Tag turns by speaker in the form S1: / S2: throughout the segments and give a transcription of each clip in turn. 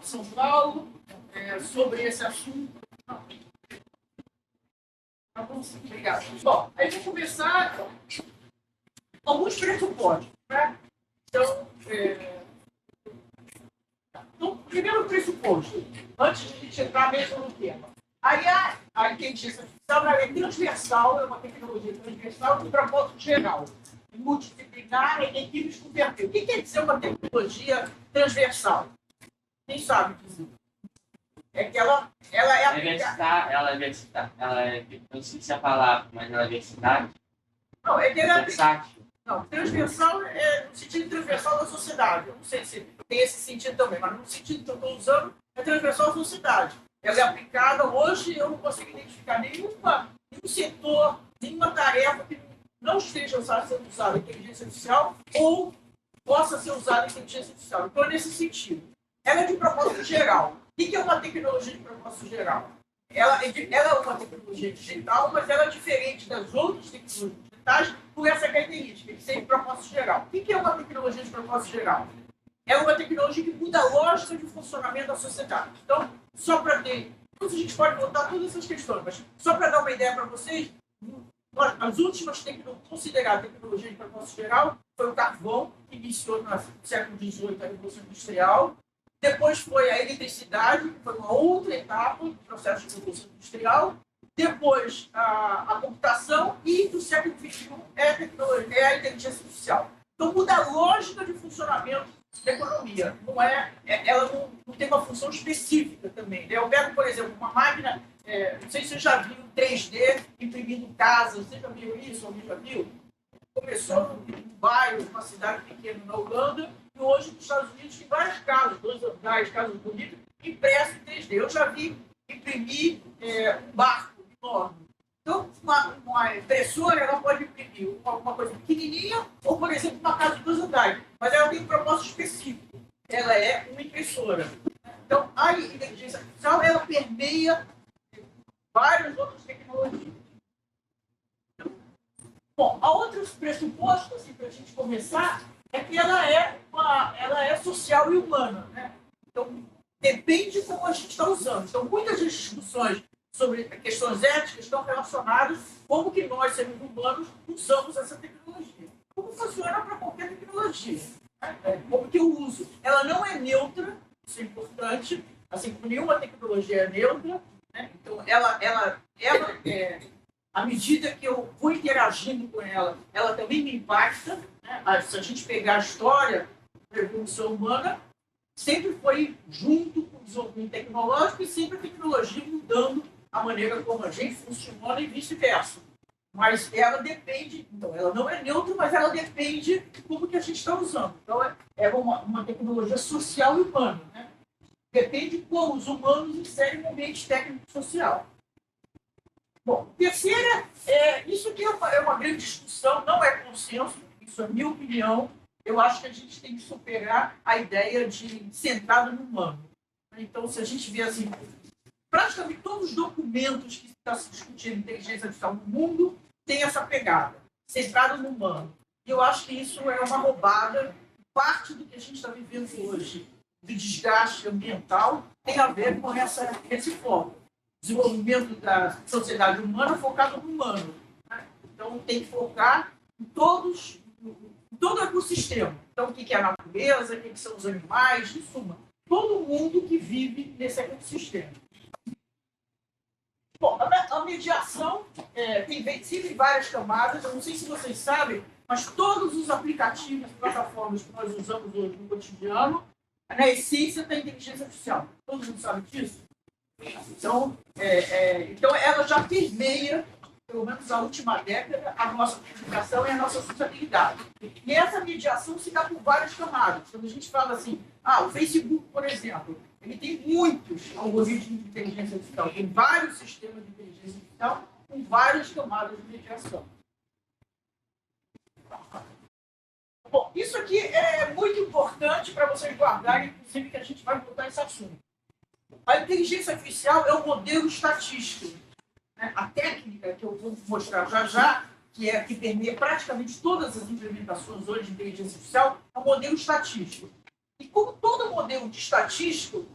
S1: de São Paulo, sobre esse assunto. Obrigado. Bom, aí vou começar alguns pressupostos. Né? Então, primeiro pressuposto, antes de a gente entrar mesmo no tema. Aí a inteligência artificial é transversal, é uma tecnologia transversal de propósito geral, multidisciplinar e equipes com perfil. O que quer dizer uma tecnologia transversal? Quem sabe dizer? É que ela é aplicada.
S2: Não sei se é a palavra, mas ela é versátil.
S1: Não, é que ela é
S2: versátil.
S1: Não, transversal é no sentido transversal da sociedade. Eu não sei se tem esse sentido também, mas no sentido que eu estou usando, é transversal à sociedade. Ela é aplicada, hoje eu não consigo identificar nenhum setor, nenhuma tarefa que não esteja sendo usada em inteligência artificial ou possa ser usada em inteligência artificial. Então, nesse sentido. Ela é de propósito geral. O que é uma tecnologia de propósito geral? Ela é uma tecnologia digital, mas ela é diferente das outras tecnologias digitais por essa característica, de ser de propósito geral. O que é uma tecnologia de propósito geral? É uma tecnologia que muda a lógica de funcionamento da sociedade. Então, só para ter... Depois a gente pode voltar todas essas questões, mas só para dar uma ideia para vocês, as últimas consideradas tecnologias de propósito geral foi o carvão, que iniciou no século XVIII a Revolução Industrial. Depois foi a eletricidade, que foi uma outra etapa do processo de revolução industrial. Depois a computação e do século XXI é a inteligência artificial. Então muda a lógica de funcionamento da economia. Ela não tem uma função específica também. Eu pego, por exemplo, uma máquina, não sei se você já viu 3D imprimindo casas. Você já viu isso? Alguém já viu? Começou num bairro, numa cidade pequena na Holanda, e hoje nos Estados Unidos tem várias casas, 2 andares, casas bonitas, impressas em 3D. Eu já vi imprimir um barco enorme. Então, uma impressora ela pode imprimir uma coisa pequenininha, ou, por exemplo, uma casa de 2 andares, mas ela tem um propósito específico. Ela é uma impressora. Então, a inteligência artificial ela permeia várias outras tecnologias. Bom, a outro pressuposto, assim, para a gente começar, é que ela é social e humana. Né? Então, depende de como a gente está usando. Então, muitas das discussões sobre questões éticas estão relacionadas com como que nós, seres humanos, usamos essa tecnologia. Como funciona para qualquer tecnologia. Né? Como que eu uso. Ela não é neutra, isso é importante, assim como nenhuma tecnologia é neutra. Né? Então, à medida que eu vou interagindo com ela, ela também me impacta. Né? Se a gente pegar a história da evolução humana, sempre foi junto com o desenvolvimento tecnológico e sempre a tecnologia mudando a maneira como a gente funciona e vice-versa. Mas ela depende, então, ela não é neutra, mas ela depende de como que a gente está usando. Então, é uma tecnologia social e humana. Né? Depende de como os humanos inserem no ambiente técnico-social. Bom, terceira, isso aqui é uma grande discussão, não é consenso, isso é minha opinião. Eu acho que a gente tem que superar a ideia de centrado no humano. Então, se a gente vê assim, praticamente todos os documentos que estão se discutindo inteligência artificial no mundo têm essa pegada, centrado no humano. E eu acho que isso é uma roubada. Parte do que a gente está vivendo hoje, de desgaste ambiental, tem a ver com esse foco. Desenvolvimento da sociedade humana focado no humano. Né? Então, tem que focar em todo o ecossistema. Então, o que é a natureza, o que são os animais, em suma, todo mundo que vive nesse ecossistema. Bom, a mediação tem sempre várias camadas. Eu não sei se vocês sabem, mas todos os aplicativos, plataformas que nós usamos hoje no cotidiano, na essência da inteligência artificial. Todo mundo sabe disso? Então, ela já permeia, pelo menos a última década, a nossa comunicação e a nossa sociabilidade. E essa mediação se dá por várias camadas. Quando a gente fala assim, o Facebook, por exemplo, ele tem muitos algoritmos de inteligência artificial, tem vários sistemas de inteligência artificial com várias camadas de mediação. Bom, isso aqui é muito importante para vocês guardarem, inclusive que a gente vai voltar a esse assunto. A inteligência artificial é um modelo estatístico. Né? A técnica que eu vou mostrar já, que permeia praticamente todas as implementações hoje de inteligência artificial, é um modelo estatístico. E como todo modelo de estatístico,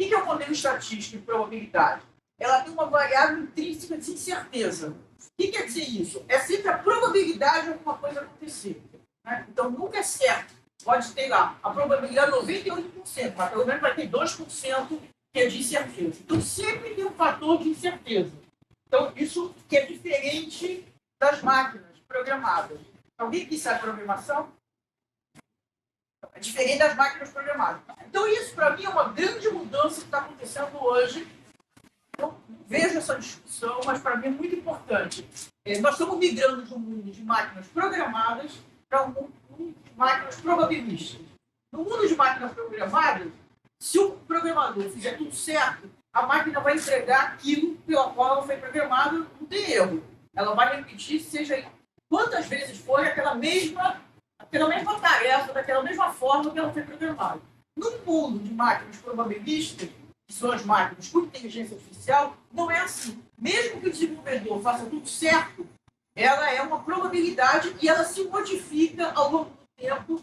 S1: que é o modelo estatístico de probabilidade? Ela tem uma variável intrínseca de incerteza. O que quer dizer isso? É sempre a probabilidade de alguma coisa acontecer. Né? Então, nunca é certo. Pode ter lá a probabilidade 98%, mas pelo menos vai ter 2% que é de incerteza. Então, sempre tem um fator de incerteza. Então, isso que é diferente das máquinas programadas. Alguém que sabe programação? É diferente das máquinas programadas. Então, isso, para mim, é uma grande mudança que está acontecendo hoje. Eu vejo essa discussão, mas para mim é muito importante. Nós estamos migrando de um mundo de máquinas programadas para um mundo de máquinas probabilistas. No mundo de máquinas programadas, se o programador fizer tudo certo, a máquina vai entregar aquilo pela qual ela foi programada, não tem erro. Ela vai repetir, seja quantas vezes for, aquela mesma tarefa, daquela mesma forma que ela foi programada. No mundo de máquinas probabilistas, que são as máquinas com inteligência artificial, não é assim. Mesmo que o desenvolvedor faça tudo certo, ela é uma probabilidade e ela se modifica ao longo do tempo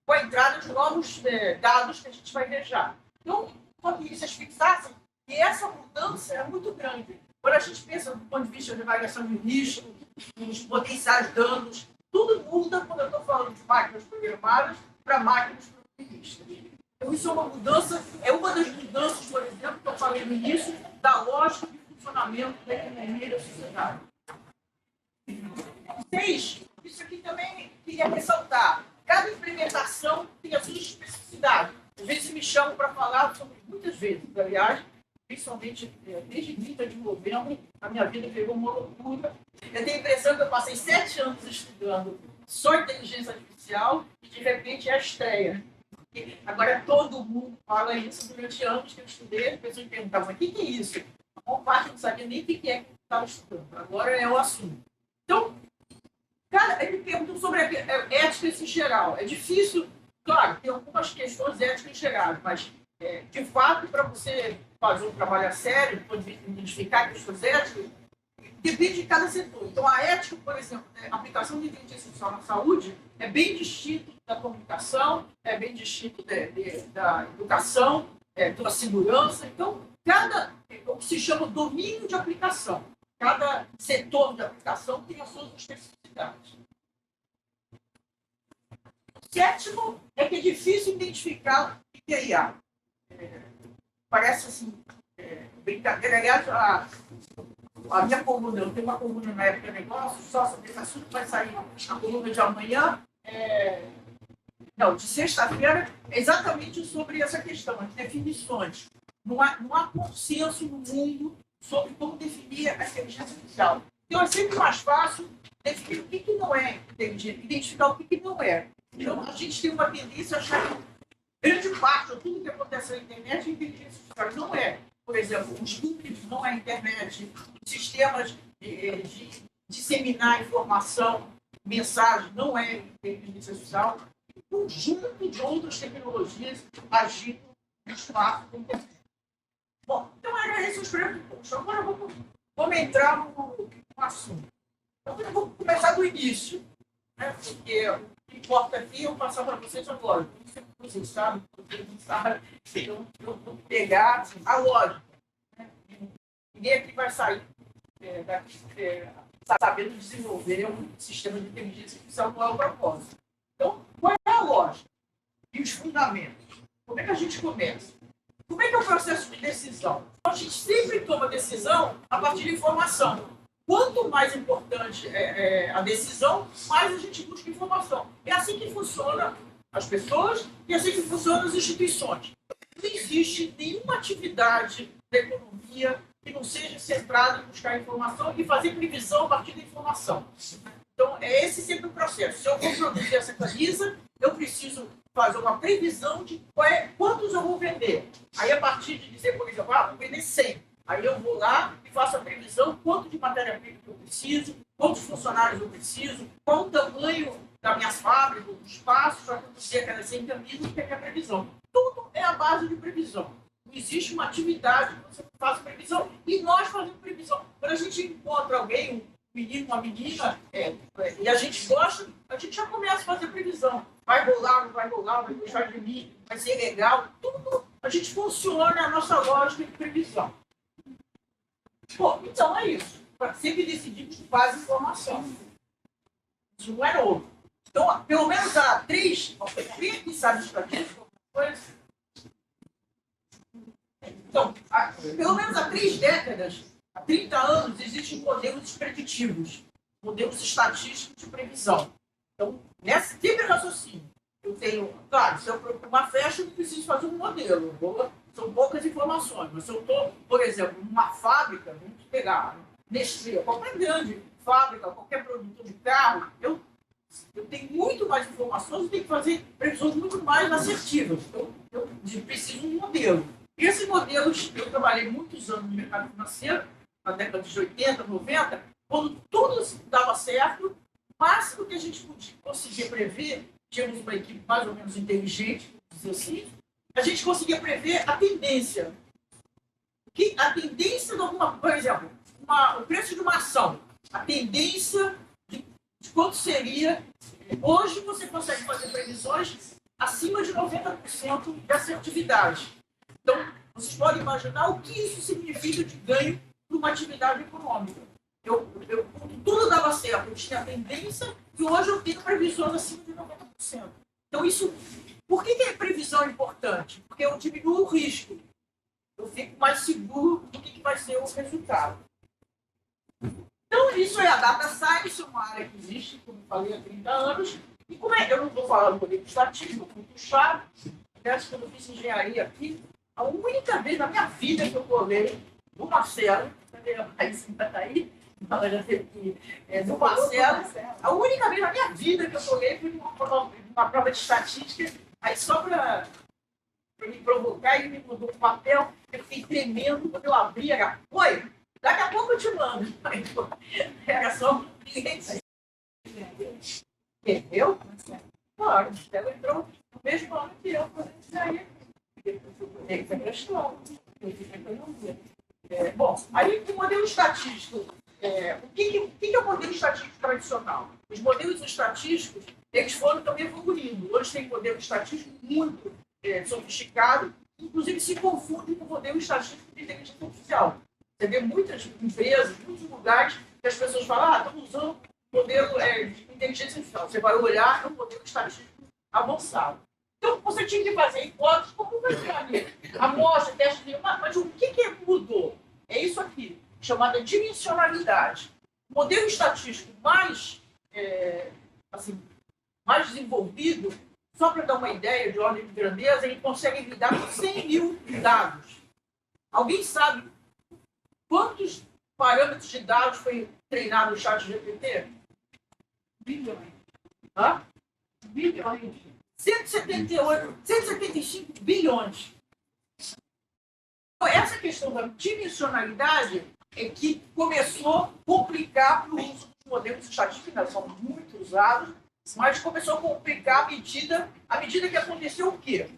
S1: com a entrada de novos dados que a gente vai ver já. Então, só que vocês fixassem que essa mudança é muito grande. Quando a gente pensa do ponto de vista de avaliação de risco, dos potenciais danos, tudo muda quando eu estou falando de máquinas programadas para máquinas probabilistas. Então, isso é uma mudança, é uma das mudanças, por exemplo, que eu falei no início, da lógica de funcionamento da economia e da sociedade. 6, isso aqui também queria ressaltar. Cada implementação tem a sua especificidade. Às vezes me chamam para falar sobre, muitas vezes, aliás, principalmente desde 30 de novembro, a minha vida pegou uma loucura. Eu tenho a impressão que eu passei 7 anos estudando só inteligência artificial e, de repente, é a estreia. Agora, todo mundo fala isso durante anos que eu estudei. As pessoas me perguntavam, mas o que é isso? A maior parte não sabia nem o que é que eu estava estudando. Agora é o assunto. Então, cara, ele perguntou sobre a ética em geral. É difícil, claro, tem algumas questões éticas em geral, mas, de fato, para você fazer um trabalho a sério, pode identificar questões éticas, depende de cada setor. Então, a ética, por exemplo, a aplicação de inteligência artificial na saúde é bem distinto da comunicação, é bem distinto da educação, da segurança. Então, o que se chama domínio de aplicação. Cada setor de aplicação tem as suas especificidades. O sétimo é que é difícil identificar o que é IA. Parece assim, brincadeira. Aliás, a minha coluna, eu tenho uma coluna na época de negócio, só sobre esse assunto, vai sair a coluna de amanhã, de sexta-feira, exatamente sobre essa questão, as definições. Não há consenso no mundo sobre como definir a inteligência artificial. Então, é sempre mais fácil definir o que não é inteligente, identificar o que não é. Então, a gente tem uma tendência a achar que grande parte de tudo que acontece na internet é inteligência artificial. Não é. Por exemplo, os núcleos não é a internet, os sistemas de disseminar informação, mensagem, não é inteligência artificial. Um conjunto de outras tecnologias agindo no espaço da internet. Bom, então era esse os primeiros. Agora vamos entrar no assunto. Então, eu vou começar do início, né? Porque o que importa aqui é eu passar para vocês agora. Não sei se vocês sabem, então eu vou pegar a lógica. Né? Ninguém aqui vai sair sabendo desenvolver um sistema de inteligência artificial, não é o propósito. Então, qual é a lógica? E os fundamentos? Como é que a gente começa? Como é que é o processo de decisão? A gente sempre toma decisão a partir de informação. Quanto mais importante é a decisão, mais a gente busca informação. É assim que funcionam as pessoas e é assim que funcionam as instituições. Não existe nenhuma atividade da economia que não seja centrada em buscar informação e fazer previsão a partir da informação. Então, é esse sempre o processo. Se eu vou produzir essa camisa, eu preciso fazer uma previsão de quantos eu vou vender. Aí, a partir de dizer, por exemplo, vou vender 100. Aí eu vou lá e faço a previsão, quanto de matéria-prima eu preciso, quantos funcionários eu preciso, qual o tamanho da minha fábrica, do espaço para produzir aquelas 100 camisas, que é a previsão. Tudo é a base de previsão. Não existe uma atividade que você faz previsão e nós fazemos previsão. Quando a gente encontra alguém, um menino, uma menina, e a gente gosta, a gente já começa a fazer previsão. Vai rolar, não vai rolar, vai deixar de mim, vai ser legal. Tudo a gente funciona a nossa lógica de previsão. Bom, então é isso. Sempre decidimos com base em informação. Isso não é novo. Então, pelo menos há 3, quem sabe estatística, coisa. Então, pelo menos há 3 décadas, há 30 anos, existem modelos preditivos, modelos estatísticos de previsão. Então, nessa sempre raciocínio. Eu tenho, claro, se eu procuro uma festa, eu não preciso fazer um modelo. São poucas informações. Mas se eu estou, por exemplo, numa fábrica, vamos pegar Nestlé, qualquer grande fábrica, qualquer produtor de carro, eu tenho muito mais informações e tenho que fazer previsões muito mais assertivas. Então, eu preciso de um modelo. E esses modelos, eu trabalhei muitos anos no mercado financeiro, na década de 80, 90, quando tudo dava certo, o máximo que a gente conseguia prever, tínhamos uma equipe mais ou menos inteligente, vamos dizer assim, a gente conseguia prever a tendência. A tendência de alguma, por exemplo, o preço de uma ação, a tendência de quanto seria. Hoje você consegue fazer previsões acima de 90% de assertividade. Então, vocês podem imaginar o que isso significa de ganho para uma atividade econômica. Tudo dava certo, eu tinha a tendência e hoje eu tenho previsões acima de 90%. Então, isso. Por que a previsão é importante? Porque eu diminuo o risco. Eu fico mais seguro do que vai ser o resultado. Então, isso é a data science, uma área que existe, como eu falei, há 30 anos. E como é que eu não estou falando do modelo estatístico, muito chato, quando eu fiz engenharia aqui, a única vez na minha vida que eu colei do Marcelo, aí sim está aí, do Marcelo, a única vez na minha vida que eu colei foi uma prova de estatística, aí só para me provocar, ele me mandou um papel, eu fiquei tremendo quando eu abri, oi, daqui a pouco eu te mando. Era só um cliente. Entendeu? Claro, ela entrou no mesmo ano que eu, quando eu saí. Ele foi questão. Bom, aí o modelo estatístico. O que é o modelo estatístico tradicional? Os modelos estatísticos, eles foram também evoluindo. Hoje tem modelo estatístico muito sofisticado, inclusive se confunde com o modelo estatístico de inteligência artificial. Você vê muitas empresas, muitos lugares, que as pessoas falam, estamos usando modelo de inteligência artificial. Você vai olhar, é um modelo estatístico avançado. Então, você tinha que fazer hipóteses, como vai ser amostra, teste de mas o que mudou? É isso aqui, chamada dimensionalidade. O modelo estatístico mais desenvolvido, só para dar uma ideia de ordem de grandeza, ele consegue lidar com 100 mil dados. Alguém sabe quantos parâmetros de dados foi treinado o ChatGPT? Bilhões. Hã? Bilhões. 175 bilhões. Então, essa questão da dimensionalidade é que começou a complicar para o uso dos modelos estatísticos, que são muito usados, mas começou a complicar à medida que aconteceu o quê?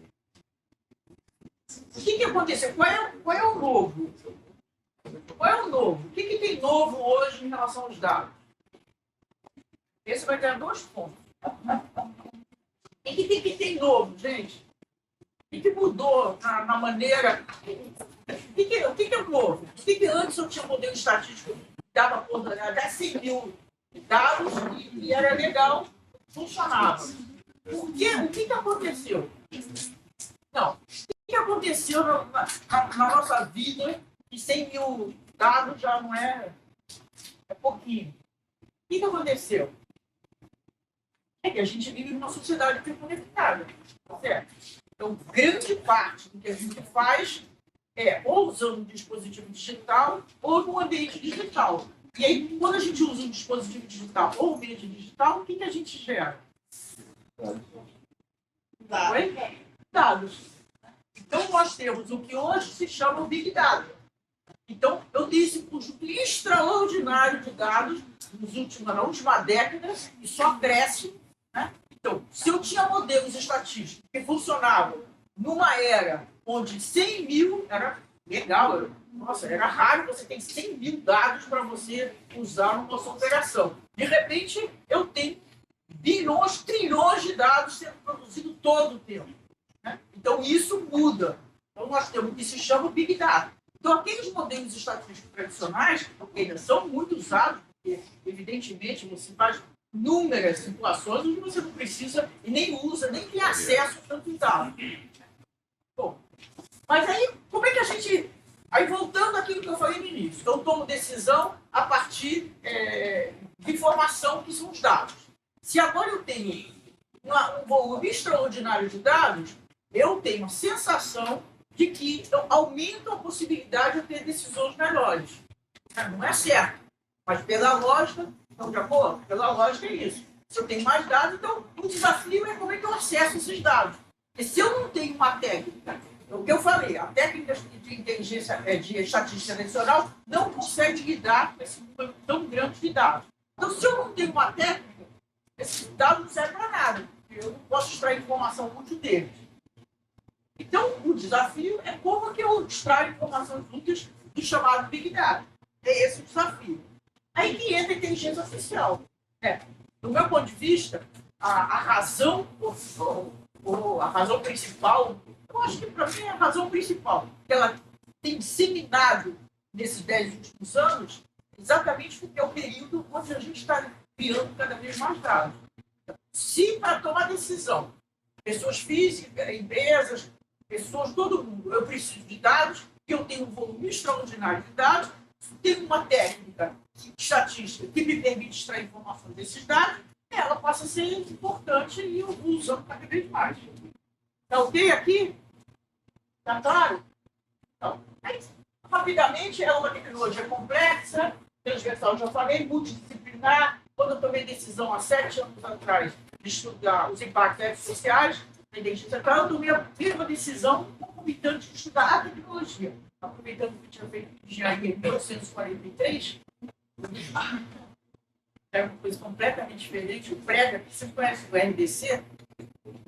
S1: O que aconteceu? Qual é o novo? Qual é o novo? O que tem novo hoje em relação aos dados? Esse vai ter 2 pontos. O que tem novo, gente? O que mudou na maneira... O que é novo? O que antes eu tinha um modelo estatístico que dava até 100 mil dados e era legal, funcionava. O que aconteceu? Não. O que aconteceu na nossa vida que 100 mil dados já não é pouquinho? O que aconteceu? É que a gente vive numa sociedade hiperconectada, tá certo? Então, grande parte do que a gente faz é ou usando um dispositivo digital ou no ambiente digital. E aí, quando a gente usa um dispositivo digital ou ambiente digital, o que a gente gera? Dados. Então, nós temos o que hoje se chama o Big Data. Então, eu tenho esse conjunto extraordinário de dados na última década e só cresce. Né? Então, se eu tinha modelos estatísticos que funcionavam numa era onde 100 mil era legal, era raro você ter 100 mil dados para você usar numa sua operação. De repente, eu tenho bilhões, trilhões de dados sendo produzidos todo o tempo. Né? Então, isso muda. Então, nós temos o que se chama Big Data. Então, aqueles modelos estatísticos tradicionais, que ainda são muito usados, porque, evidentemente, você faz inúmeras situações onde você não precisa e nem usa, nem tem acesso a tantos dados. Bom, mas aí, como é que a gente... Aí, voltando àquilo que eu falei no início, eu tomo decisão a partir de informação que são os dados. Se agora eu tenho um volume extraordinário de dados, eu tenho a sensação de que eu aumento a possibilidade de ter decisões melhores. Não é certo, mas pela lógica, estão de acordo? Pela lógica é isso. Se eu tenho mais dados, então o desafio é como é que eu acesso esses dados. E se eu não tenho uma técnica, o que eu falei, a técnica de inteligência de estatística tradicional não consegue lidar com esse número tão grande de dados. Então, se eu não tenho uma técnica, esses dados não servem para nada. Eu não posso extrair informação útil deles. Então, o desafio é como que eu extraio informações úteis do chamado Big Data. É esse o desafio. Aí que entra a inteligência artificial. Do meu ponto de vista, a razão, ou a razão principal, eu acho que para mim é a razão principal, que ela tem disseminado nesses 10 últimos anos, exatamente porque é o período onde a gente está criando cada vez mais dados. Se para tomar decisão, pessoas físicas, empresas, pessoas, todo mundo, eu preciso de dados, que eu tenho um volume extraordinário de dados, tenho uma técnica estatística que me permite extrair informações desses dados, ela passa a ser importante e eu vou usando cada vez mais. Tá ok aqui? Tá claro? Então, rapidamente, é uma tecnologia complexa, transversal, já falei, multidisciplinar. Quando eu tomei decisão há 7 anos atrás de estudar os impactos sociais da inteligência artificial, eu tomei a mesma decisão concomitante de estudar a tecnologia. Aproveitando que eu tinha feito engenharia em 1943, é uma coisa completamente diferente. O prédio, aqui você conhece o RDC,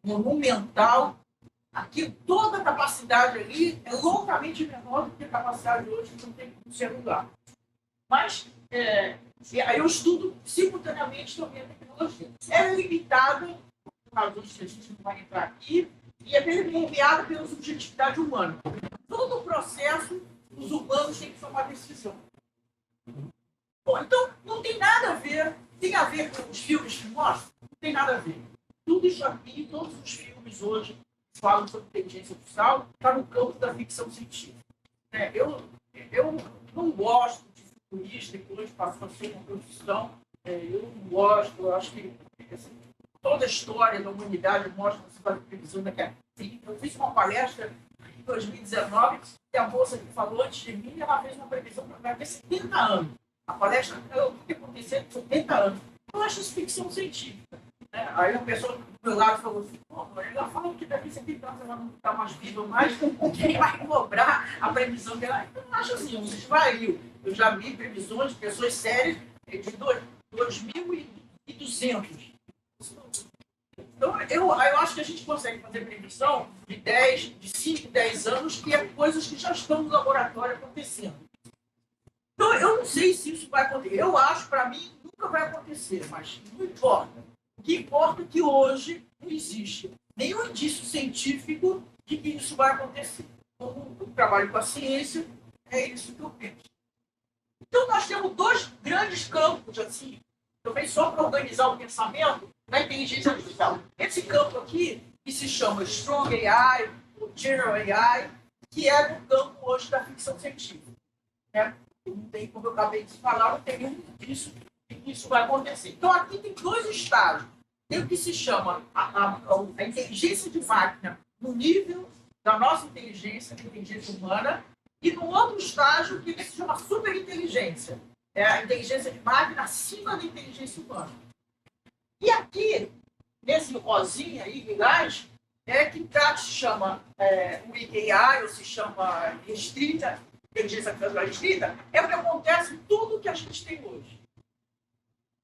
S1: monumental. Aqui, toda a capacidade ali é loucamente menor do que a capacidade hoje que não tem como ser lugar. Mas, aí eu estudo simultaneamente também a tecnologia. É limitada, por causa disso, a gente não vai entrar aqui, e é permeada pela subjetividade humana. Todo o processo, os humanos têm que tomar decisão. Bom, então, não tem nada a ver, tem a ver com os filmes que mostram? Não tem nada a ver. Tudo isso aqui, todos os filmes hoje, que falam sobre inteligência artificial, está no campo da ficção científica. Eu não gosto de futurista, que hoje passou a ser uma profissão. Eu não gosto, eu acho que assim, toda a história da humanidade mostra que você faz previsão daqui a 30. Eu fiz uma palestra em 2019, e a moça que falou antes de mim, ela fez uma previsão para daqui a 70 anos. A palestra, o que aconteceu em 70 anos. Eu acho isso ficção científica. Aí a pessoa do meu lado falou assim, ela fala que daqui a 70 anos ela não está mais viva mais, quem vai cobrar a previsão dela? Eu acho assim, um desvario. Eu já vi previsões de pessoas sérias de 2.200. Então, eu acho que a gente consegue fazer previsão de 5, 10 anos, que é coisas que já estão no laboratório acontecendo. Então, eu não sei se isso vai acontecer. Eu acho, para mim, nunca vai acontecer, mas não importa. O que importa é que hoje não existe nenhum indício científico de que isso vai acontecer. Como eu trabalho com a ciência, é isso que eu penso. Então, nós temos 2 grandes campos, assim, também só para organizar o pensamento na inteligência artificial. Esse campo aqui, que se chama Strong AI, ou General AI, que é no campo hoje da ficção científica. Não tem, como eu acabei de falar, não tem nenhum indício de que isso vai acontecer. Então, aqui tem 2 estágios. Tem o que se chama a inteligência de máquina no nível da nossa inteligência, a inteligência humana, e no outro estágio que se chama superinteligência. É a inteligência de máquina acima da inteligência humana. E aqui, nesse rosinha aí, lilás, que se chama Weak AI, ou se chama restrita, inteligência artificial restrita, é o que acontece em tudo que a gente tem hoje.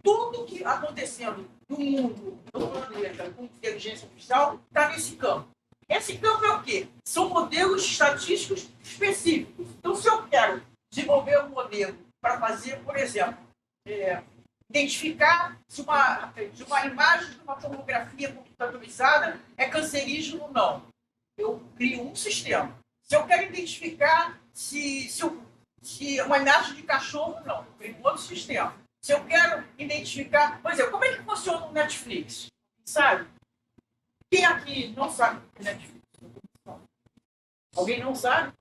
S1: Tudo que está acontecendo no mundo, no planeta, com inteligência artificial, está nesse campo. Esse campo é o quê? São modelos estatísticos específicos. Então, se eu quero desenvolver um modelo para fazer, por exemplo, identificar se uma imagem de uma tomografia computadorizada é cancerígena ou não, eu crio um sistema. Se eu quero identificar se uma ameaça de cachorro, não. Tem um outro sistema. Se eu quero identificar... Por exemplo, como é que funciona o Netflix? Sabe? Quem aqui não sabe o que é Netflix? Alguém não sabe?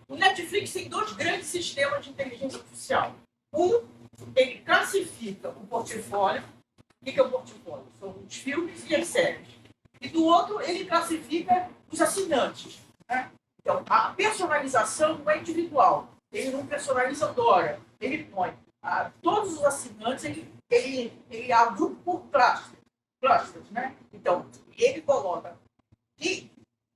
S1: O Netflix tem dois grandes sistemas de inteligência artificial. Um, ele classifica o portfólio. O que é o portfólio? São os filmes e as séries. E do outro, ele classifica os assinantes. Né? Então, a personalização não é individual. Ele não personaliza Dora. Ele põe todos os assinantes, ele agrupa por clusters. Né? Então,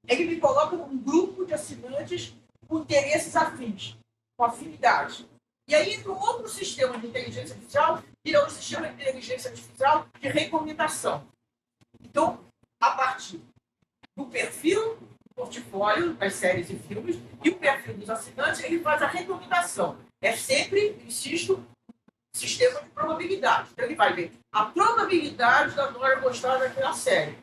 S1: ele me coloca num grupo de assinantes com interesses afins, com afinidade. E aí entra um outro sistema de inteligência artificial, que é o sistema de inteligência artificial de recomendação. Então, a partir do perfil, do portfólio das séries e filmes, e o perfil dos assinantes, ele faz a recomendação. É sempre, insisto, sistema de probabilidade. Então, ele vai ver a probabilidade da Dora gostar daquela série.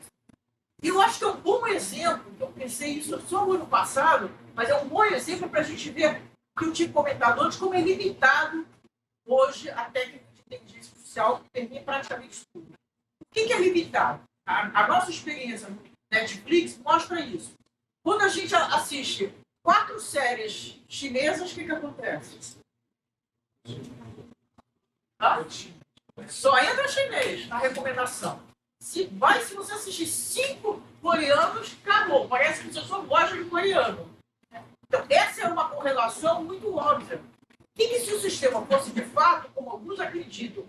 S1: E eu acho que é um bom exemplo, eu pensei isso só no ano passado, mas é um bom exemplo para a gente ver que eu tinha comentado antes, como é limitado hoje a técnica de inteligência artificial que permite praticamente tudo. O que é limitado? A nossa experiência no Netflix mostra isso. Quando a gente assiste 4 séries chinesas, o que acontece? Só entra chinês na recomendação. Se você assistir 5 coreanos, acabou. Parece que você só gosta de coreano. Então, essa é uma correlação muito óbvia. Que se o sistema fosse, de fato, como alguns acreditam,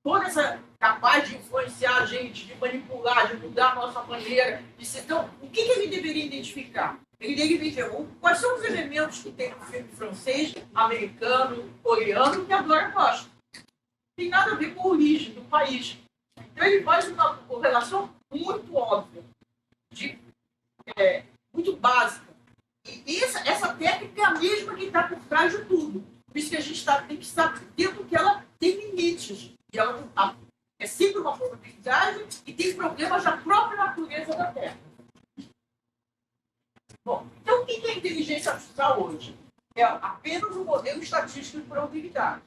S1: toda essa capaz de influenciar a gente, de manipular, de mudar a nossa maneira, então, o que ele deveria identificar? Ele deveria ver quais são os elementos que tem no filme francês, americano, coreano, que agora gosta. Não tem nada a ver com a origem do país. Então, ele faz uma correlação muito óbvia, muito básica. E essa técnica é a mesma que está por trás de tudo. Por isso que a gente tem que estar atento que ela tem limites. E ela é sempre uma probabilidade e tem problemas da própria natureza da Terra. Bom, então o que é inteligência artificial hoje? É apenas um modelo estatístico de probabilidade.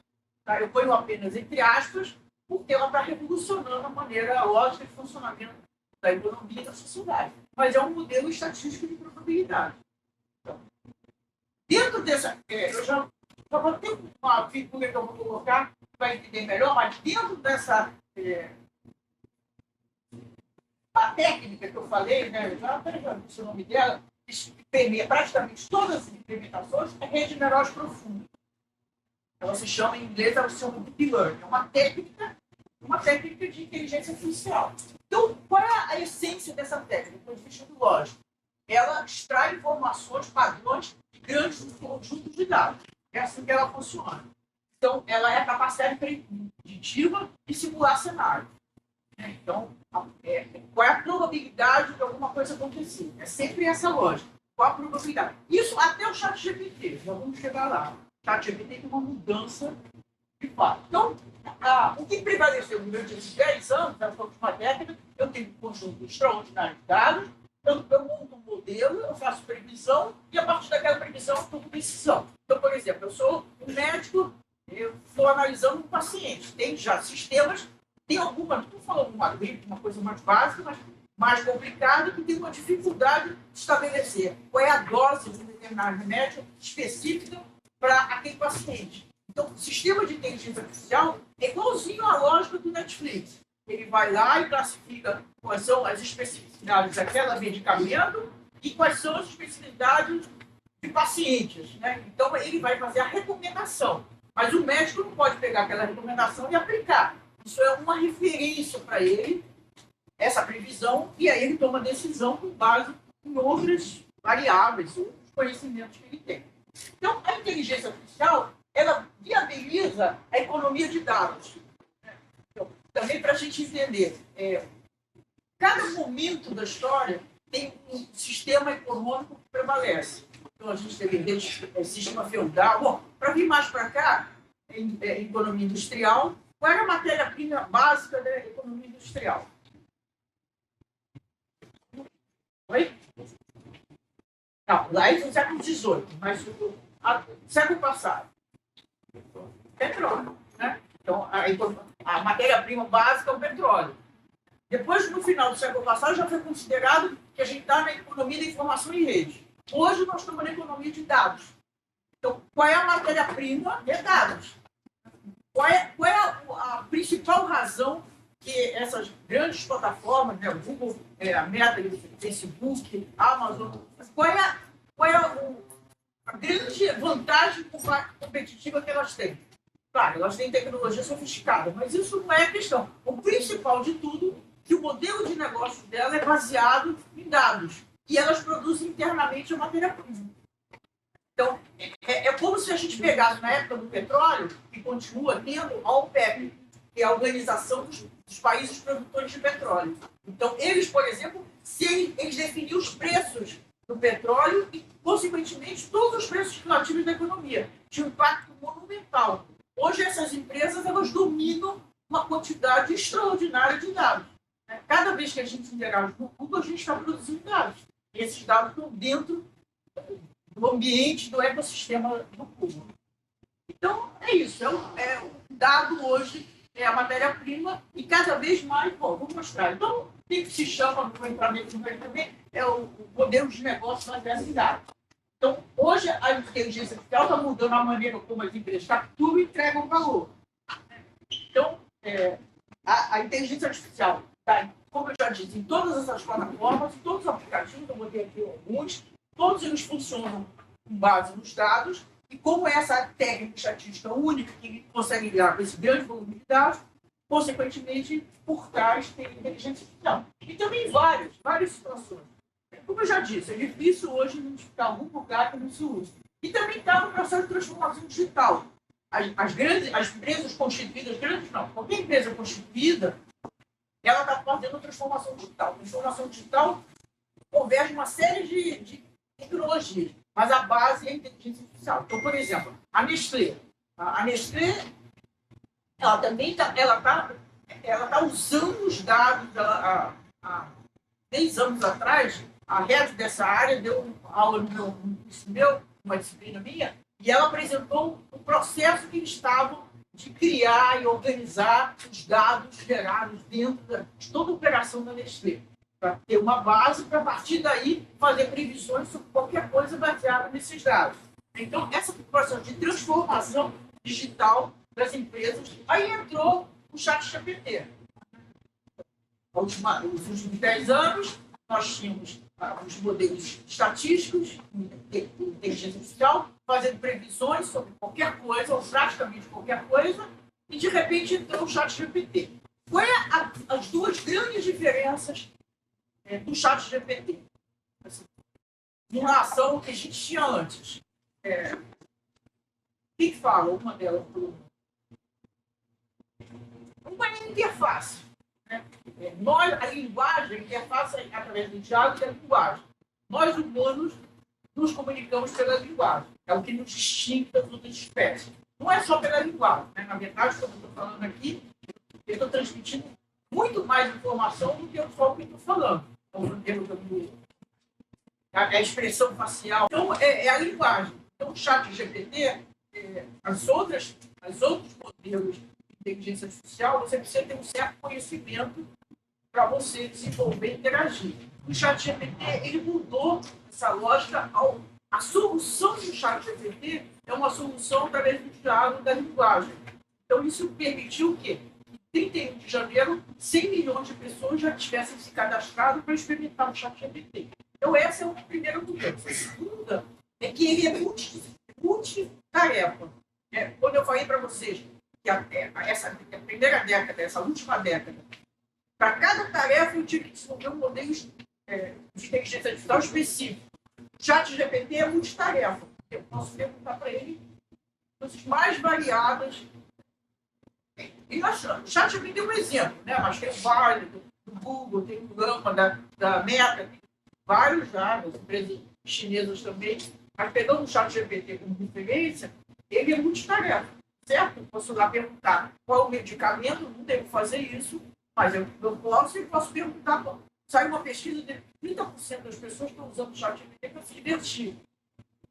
S1: Tá? Eu ponho apenas entre aspas, porque ela está revolucionando a maneira, a lógica de funcionamento da economia e da sociedade. Mas é um modelo estatístico de probabilidade. Então, dentro dessa... eu já vou ter uma figura que eu vou colocar para entender melhor, mas dentro dessa... a técnica que eu falei, né, já disse o nome dela, que permeia praticamente todas as implementações, é rede de neurais profunda. Ela se chama, em inglês, ela se chama Deep Learning. É uma técnica de inteligência artificial. Então, qual é a essência dessa técnica, do ponto de vista lógico? Ela extrai informações, padrões de grandes conjuntos de dados. É assim que ela funciona. Então, ela é a capacidade preditiva de simular cenário. Então, qual é a probabilidade de alguma coisa acontecer? É sempre essa lógica. Qual a probabilidade? Isso até o ChatGPT. Já vamos chegar lá. O ChatGPT tem uma mudança de fato. Então, o que prevaleceu durante esses 10 anos, essa última década, eu tenho um conjunto extraordinário de dados, eu monto um modelo, eu faço previsão, e a partir daquela previsão eu tomo decisão. Então, por exemplo, eu sou um médico, eu estou analisando um paciente. Tem já sistemas, tem alguma, não estou falando de uma gripe, uma coisa mais básica, mas mais complicada, que tem uma dificuldade de estabelecer qual é a dose de um determinado remédio específica para aquele paciente. Então, o sistema de inteligência artificial é igualzinho à lógica do Netflix. Ele vai lá e classifica quais são as especificidades daquele medicamento e quais são as especificidades de pacientes. Né? Então, ele vai fazer a recomendação. Mas o médico não pode pegar aquela recomendação e aplicar. Isso é uma referência para ele, essa previsão, e aí ele toma decisão com base em outras variáveis, os conhecimentos que ele tem. Então, a inteligência artificial, ela viabiliza a economia de dados. Então, também para a gente entender, cada momento da história tem um sistema econômico que prevalece. Então, a gente teve sistema feudal. Bom, para vir mais para cá, em economia industrial, qual era a matéria-prima básica da economia industrial? Oi? Não, lá é do século XVIII, mas século passado. Petróleo, né? Então, a matéria-prima básica é o petróleo. Depois, no final do século passado, já foi considerado que a gente está na economia da informação em rede. Hoje, nós estamos na economia de dados. Então, qual é a matéria-prima? É dados. Qual é a principal razão que essas grandes plataformas, né, o Google, a Meta, o Facebook, a Amazon, qual é a grande vantagem competitiva que elas têm? Claro, elas têm tecnologia sofisticada, mas isso não é a questão. O principal de tudo é que o modelo de negócio dela é baseado em dados. E elas produzem internamente a matéria-prima. Então, é como se a gente pegasse, na época do petróleo, que continua tendo a OPEP, que é a Organização dos Países Produtores de Petróleo. Então, eles, por exemplo, eles definiam os preços do petróleo e, consequentemente, todos os preços relativos da economia. Tinha um impacto monumental. Hoje, essas empresas elas dominam uma quantidade extraordinária de dados. Cada vez que a gente interage no Google, a gente está produzindo dados. E esses dados estão dentro do ambiente, do ecossistema do Google. Então, é isso. O dado hoje é a matéria-prima e cada vez mais, vou mostrar. Então, o que se chama, no entramento também, é o modelo de negócio baseado em dados. Então, hoje, a inteligência artificial está mudando a maneira como as empresas capturam e entregam valor. Então, a inteligência artificial está, como eu já disse, em todas essas plataformas, em todos os aplicativos, eu botei aqui alguns, todos eles funcionam com base nos dados, e como essa técnica estatística única que consegue lidar com esse grande volume de dados, consequentemente, por trás tem inteligência artificial. E também várias situações. Como eu já disse, é difícil hoje identificar algum lugar que não se use. E também está no processo de transformação digital. As empresas constituídas, qualquer empresa constituída, ela está fazendo transformação digital. Transformação digital converge uma série de tecnologias, mas a base é a inteligência artificial. Então, por exemplo, a Nestlé. A Nestlé, ela também está usando os dados. Há 10 anos atrás, a head dessa área deu aula no meu, uma disciplina minha, e ela apresentou o processo que eles estavam de criar e organizar os dados gerados dentro de toda a operação da Nestlé, para ter uma base para, a partir daí, fazer previsões sobre qualquer coisa baseada nesses dados. Então, esse processo de transformação digital das empresas, aí entrou o ChatGPT. Nos últimos 10 anos, nós tínhamos os modelos estatísticos, inteligência artificial, fazendo previsões sobre qualquer coisa, ou praticamente qualquer coisa, e de repente entrou o ChatGPT. Qual é as duas grandes diferenças do ChatGPT em relação ao que a gente tinha antes? O que fala? Uma delas. Uma é a interface. A linguagem, a interface é através do diálogo e da linguagem. Nós, humanos, nos comunicamos pela linguagem. É o que nos distingue das outras espécies. Não é só pela linguagem. Né? Na verdade, como eu estou falando aqui, eu estou transmitindo muito mais informação do que só o que eu estou falando. Então, a expressão facial. Então, é a linguagem. Então, o ChatGPT, os outros modelos de inteligência artificial, você precisa ter um certo conhecimento para você desenvolver e interagir. O ChatGPT, ele mudou essa lógica. A solução do ChatGPT é uma solução através do diálogo da linguagem. Então, isso permitiu que, em 31 de janeiro, 100 milhões de pessoas já tivessem se cadastrado para experimentar o ChatGPT. Então, essa é a primeira mudança. A segunda é que ele é multitarefa. Quando eu falei para vocês que a primeira década, essa última década, para cada tarefa eu tive que desenvolver um modelo de inteligência artificial específico. O ChatGPT é multitarefa. Eu posso perguntar para ele coisas mais variadas. E o ChatGPT é um exemplo, né? Mas tem o Vale, do Google, tem o Gama, da Meta, tem vários já, as empresas chinesas também. Mas pegando o ChatGPT como referência, ele é multitarefa, certo? Eu posso lá perguntar qual o medicamento, não devo fazer isso, mas eu posso perguntar Sai uma pesquisa de 30% das pessoas estão usando o chat GPT para se divertir.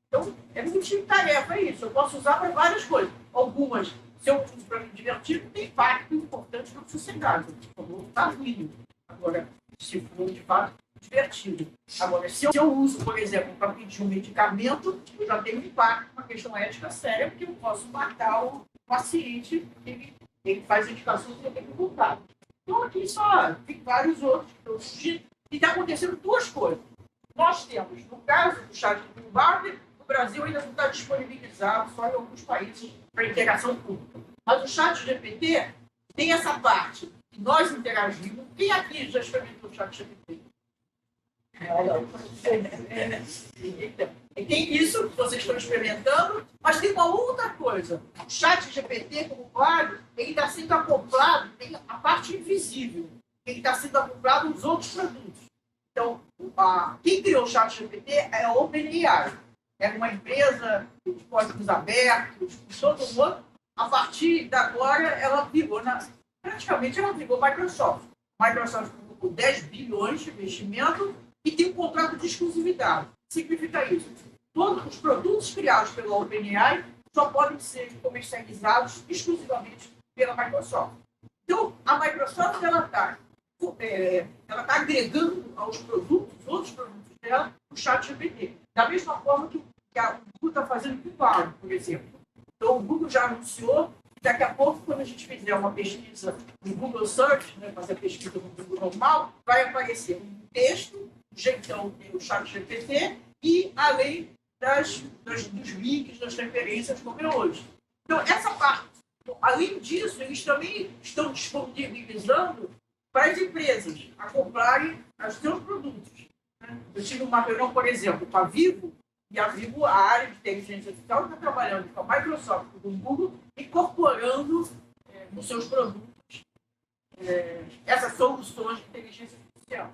S1: Então, é multitarefa isso. Eu posso usar para várias coisas. Algumas, se eu uso para me divertir, não tem impacto importante na sociedade. Eu vou estar rindo. Agora, se for de fato divertido. Agora, se eu uso, por exemplo, para pedir um medicamento, eu já tenho impacto, uma questão ética séria, porque eu posso matar o paciente, ele faz indicações e eu tenho que voltar. Então, aqui só tem vários outros que estão surgindo. E está acontecendo duas coisas. Nós temos, no caso do chat do Barber, o Brasil ainda não está disponibilizado, só em alguns países, para interação pública. Mas o chat GPT tem essa parte que nós interagimos. Quem aqui já experimentou o chat GPT? E tem isso que vocês estão experimentando, mas tem uma outra coisa. O chat GPT, como quadro, ele está sendo acoplado, tem a parte invisível, ele está sendo acoplado aos outros produtos. Então, quem criou o chat GPT é a OpenAI. É uma empresa de códigos abertos, todo mundo. A partir de agora, ela virou, praticamente ela virou Microsoft. Microsoft colocou 10 bilhões de investimento e tem um contrato de exclusividade. Significa isso. Todos os produtos criados pela OpenAI só podem ser comercializados exclusivamente pela Microsoft. Então, a Microsoft ela está agregando aos produtos, outros produtos dela, o chat GPT. Da mesma forma que a Google está fazendo com o Bard, por exemplo. Então, o Google já anunciou que daqui a pouco, quando a gente fizer uma pesquisa no Google Search, fazer pesquisa no Google normal, vai aparecer um texto, jeitão tem o chat GPT, e além dos links, das referências, como é hoje. Então, essa parte. Além disso, eles também estão disponibilizando para as empresas a comprarem os seus produtos. Eu tive uma reunião, por exemplo, com a Vivo, e a Vivo, a área de inteligência artificial, está trabalhando com a Microsoft e com o Google, incorporando nos seus produtos essas soluções de inteligência artificial.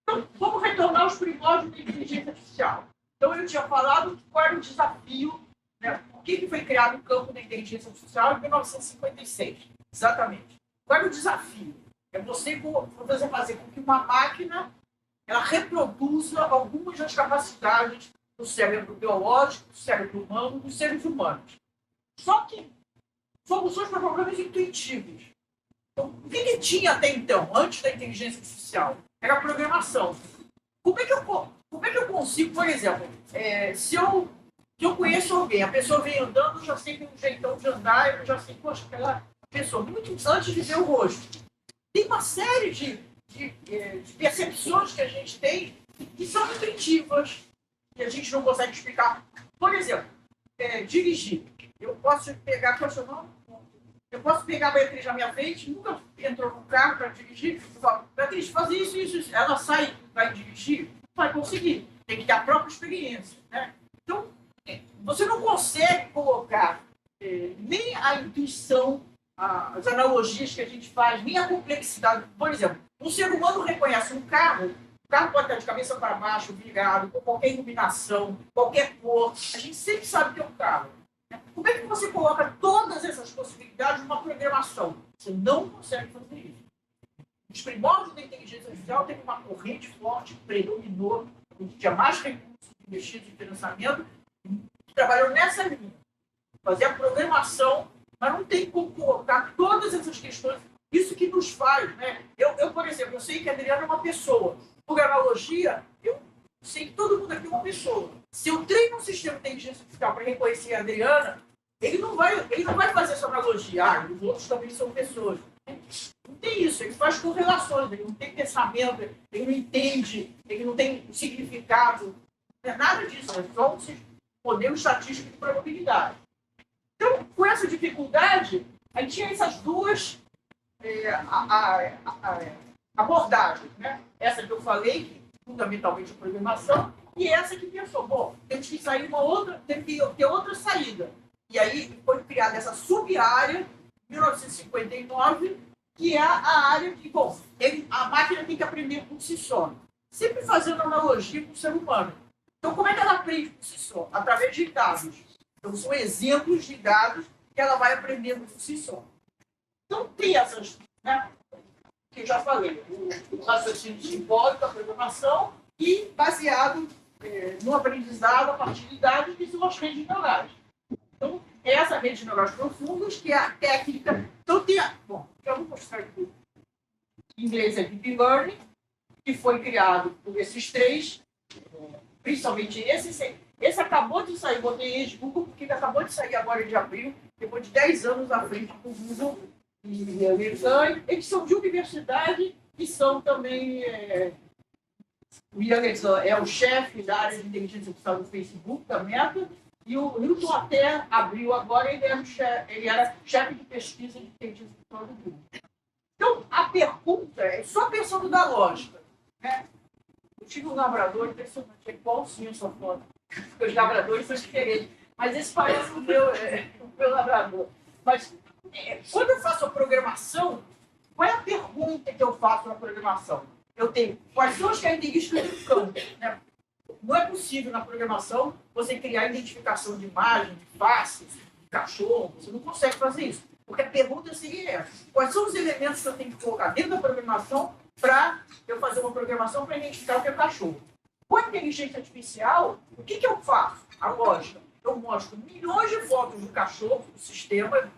S1: Então, vamos retornar aos primórdios da inteligência artificial. Então, eu tinha falado qual era o desafio, por que foi criado o campo da inteligência artificial em 1956, exatamente. Qual era o desafio? É você fazer com que uma máquina ela reproduza algumas das capacidades do cérebro biológico, do cérebro humano, dos seres humanos. Só que soluções para problemas intuitivos. Então, o que tinha até então, antes da inteligência artificial? Era a programação. Como é que eu consigo, por exemplo, se eu conheço alguém, a pessoa vem andando, eu já sei que tem um jeitão de andar, eu já sei, poxa, aquela pessoa, muito antes de ver o rosto. Tem uma série de percepções que a gente tem que são intuitivas, que a gente não consegue explicar. Por exemplo, dirigir. Eu posso pegar, qual é o seu nome? Eu posso pegar a Beatriz na minha frente, nunca entrou no carro para dirigir, eu falo, Beatriz, faz isso, isso, isso. Ela sai, vai dirigir, não vai conseguir. Tem que ter a própria experiência. Então, você não consegue colocar nem a intuição, as analogias que a gente faz, nem a complexidade. Por exemplo, um ser humano reconhece um carro, o carro pode estar de cabeça para baixo, virado, com qualquer iluminação, qualquer cor. A gente sempre sabe que é um carro. Como é que você coloca todas essas possibilidades numa programação? Você não consegue fazer isso. Os primórdios da inteligência artificial teve uma corrente forte que predominou, tinha mais recursos investidos em financiamento, que trabalhou nessa linha. Fazer a programação, mas não tem como colocar todas essas questões. Isso que nos faz, Eu, por exemplo, eu sei que a Adriana é uma pessoa. Por analogia, eu sei que todo mundo aqui é uma pessoa. Se eu treino um sistema de inteligência artificial para reconhecer a Adriana, ele não vai fazer essa analogia. Os outros também são pessoas. Não tem isso. Ele faz correlações. Ele não tem pensamento, ele não entende, ele não tem significado. Não é nada disso. É só um modelo estatístico de probabilidade. Então, com essa dificuldade, a gente tinha essas duas abordagens. Essa que eu falei, que fundamentalmente a programação, e essa que pensou, bom, temos que sair tem que ter outra saída. E aí foi criada essa sub-área, em 1959, que é a área que, bom, a máquina tem que aprender por si só. Sempre fazendo analogia com o ser humano. Então, como é que ela aprende por si só? Através de dados. Então, são exemplos de dados que ela vai aprendendo por si só. Então, tem essas que eu já falei, o raciocínio simbólico, a programação, e baseado no aprendizado a partir de dados que são as redes neurais. Então, essa rede de neurais profundas, que é a técnica. Então, bom, eu vou mostrar aqui. Em inglês é Deep Learning, que foi criado por esses três, principalmente esse acabou de sair, botei esse Google, porque ele acabou de sair agora de abril, depois de 10 anos à frente do Google e American. Eles são de universidade e são também. O Ian é o chefe da área de inteligência artificial do Facebook, da Meta, e o Hilton até abriu agora, ele era chefe de pesquisa de inteligência artificial do Google. Então, a pergunta é só pensando na lógica. Né? Eu tive um labrador impressionante, é igualzinho a sua foto, porque os labradores são diferentes, mas esse parece o meu labrador. Mas, quando eu faço a programação, qual é a pergunta que eu faço na programação? Eu tenho quais são as características do campo. Né? Não é possível na programação você criar identificação de imagem, de face, de cachorro. Você não consegue fazer isso. Porque a pergunta seria essa. Quais são os elementos que eu tenho que colocar dentro da programação para eu fazer uma programação para identificar o que é cachorro? Com a inteligência artificial, o que eu faço? A lógica. Eu mostro milhões de fotos do cachorro do sistema.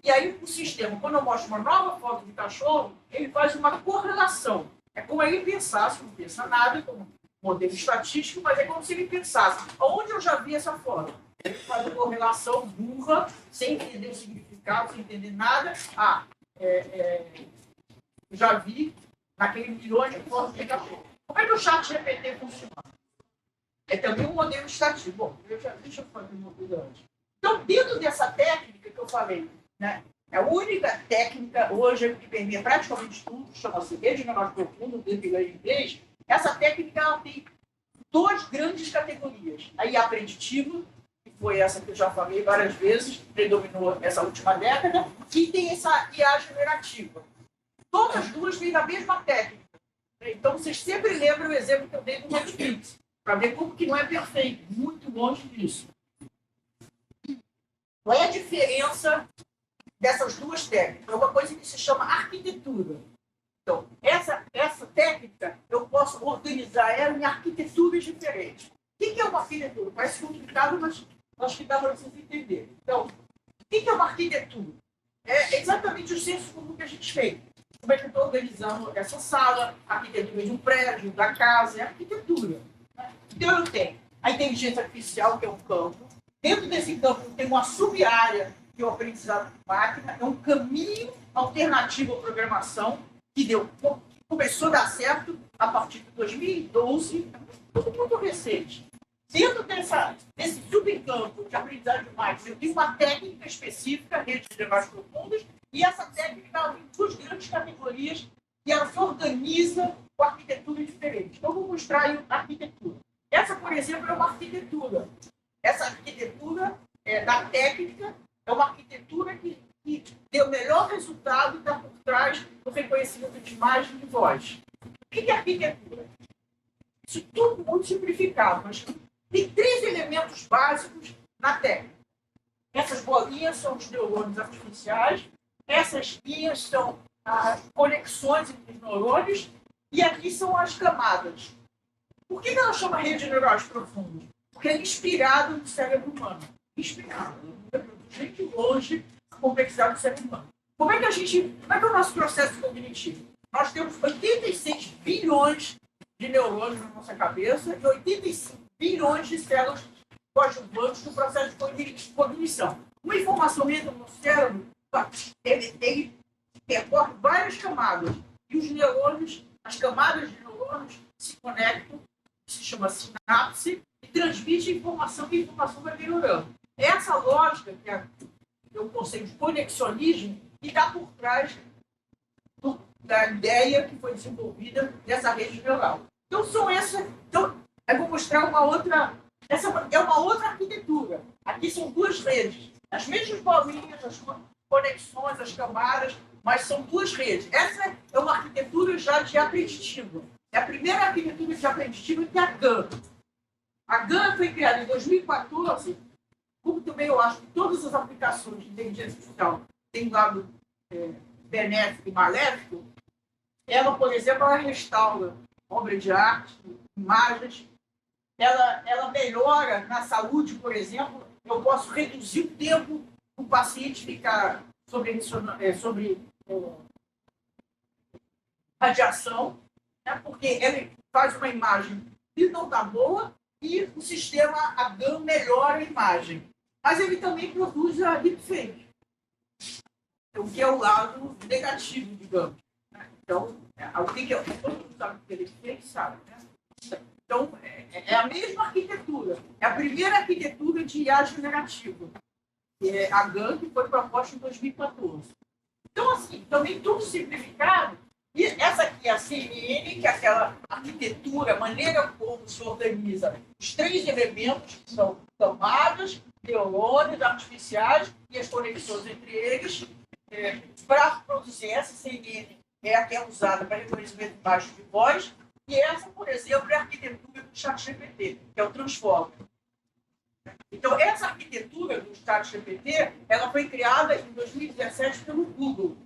S1: E aí o sistema, quando eu mostro uma nova foto de cachorro, ele faz uma correlação. É como ele pensasse, não pensa nada, como modelo estatístico, mas é como se ele pensasse. Onde eu já vi essa foto? Ele faz uma correlação burra, sem entender o significado, sem entender nada. Já vi naquele milhões de fotos de cachorro. Como é que o chat GPT funciona? É também um modelo estatístico. Bom, deixa eu fazer uma coisa antes. Então, dentro dessa técnica que eu falei, né? A única técnica hoje que permite praticamente tudo, chama-se rede de neurais profundas, dentro do inglês. Essa técnica ela tem duas grandes categorias. A IA preditiva, que foi essa que eu já falei várias vezes, predominou essa última década, e tem essa IA generativa. Todas as duas vêm da mesma técnica. Então, vocês sempre lembram o exemplo que eu dei do Netflix, para ver como que não é perfeito, muito longe disso. Qual é a diferença dessas duas técnicas? É uma coisa que se chama arquitetura. Então, essa técnica, eu posso organizar ela em arquiteturas diferentes. O que é uma arquitetura? Parece complicado, mas acho que dá para vocês entenderem. Então, o que é uma arquitetura? É exatamente o senso comum que a gente fez. Como é que eu estou organizando essa sala, a arquitetura de um prédio, da casa, é arquitetura. Então, eu tenho a inteligência artificial, que é um campo. Dentro desse campo, tem uma sub-área, que é o aprendizado de máquina, é um caminho alternativo à programação, que começou a dar certo a partir de 2012, tudo muito recente. Dentro desse subcampo de aprendizado de máquina, eu tenho uma técnica específica, rede de neurais profundas, e essa técnica tem duas grandes categorias, e ela se organiza com arquiteturas diferentes. Então, eu vou mostrar aí a arquitetura. Essa, por exemplo, é uma arquitetura. Essa arquitetura da técnica é uma arquitetura que deu o melhor resultado e está por trás do reconhecimento de imagem e de voz. O que é arquitetura? Isso tudo muito simplificado, mas tem três elementos básicos na técnica. Essas bolinhas são os neurônios artificiais, essas linhas são as conexões entre os neurônios, e aqui são as camadas. Por que ela chama rede de neurais profundas? Porque é inspirado no cérebro humano. Inspirado. Gente longe da complexidade do cérebro humano. Como é que é o nosso processo cognitivo? Nós temos 86 bilhões de neurônios na nossa cabeça e 85 bilhões de células coadjuvantes no processo de cognição. Uma informação entra no nosso cérebro, ele percorre várias camadas. E os neurônios, as camadas de neurônios se conectam, se chama sinapse, e transmite informação, que a informação vai melhorando. Essa lógica, que é o conceito de conexionismo, que está por trás da ideia que foi desenvolvida dessa rede neural. Então, eu vou mostrar uma outra. Essa é uma outra arquitetura. Aqui são duas redes. As mesmas bolinhas, as conexões, as camadas, mas são duas redes. Essa é uma arquitetura já de aprenditivo. É a primeira arquitetura de aprenditivo que é a GAN. A GAN foi criada em 2014, como também eu acho que todas as aplicações de inteligência artificial têm um lado benéfico e maléfico. Ela, por exemplo, ela restaura obra de arte, imagens, ela melhora na saúde, por exemplo. Eu posso reduzir o tempo do paciente ficar sobre radiação, né? Porque ele faz uma imagem que não está boa e o sistema AGAM melhora a imagem. Mas ele também produz a deepfake, o que é o lado negativo, digamos. Então, alguém que todo mundo sabe o que é deepfake, sabe, né? Então, é a mesma arquitetura. É a primeira arquitetura de IA generativa, que é a GAN, que foi proposta em 2014. Então, assim, também tudo simplificado. E essa aqui é a CNN, que é aquela arquitetura, maneira como se organiza os 3 elementos, que são camadas, neurônios artificiais e as conexões entre eles, para produzir essa CNN é a que é usada para reconhecimento de imagem de voz, e essa, por exemplo, é a arquitetura do ChatGPT, que é o Transformer. Então, essa arquitetura do ChatGPT, ela foi criada em 2017 pelo Google,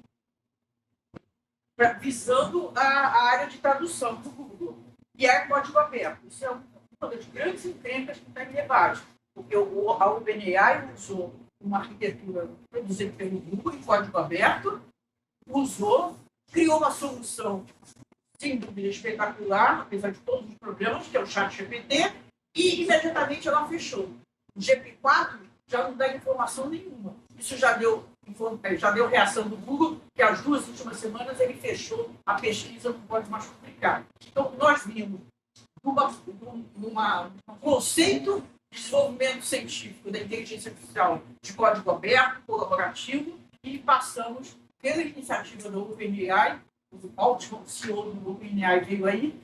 S1: visando a área de tradução do Google, e é código aberto. Isso é uma das grandes encrencas que está em debate, porque a OpenAI usou uma arquitetura produzida pelo Google em código aberto, criou uma solução, sem dúvida, espetacular, apesar de todos os problemas, que é o ChatGPT, e imediatamente ela fechou. O GPT-4 já não dá informação nenhuma. Isso já deu reação do Google, que as 2 últimas semanas ele fechou a pesquisa no código mais complicado. Então, nós vimos um conceito de desenvolvimento científico da inteligência artificial de código aberto, colaborativo, e passamos pela iniciativa do OpenAI, o Altman, CEO do OpenAI veio aí,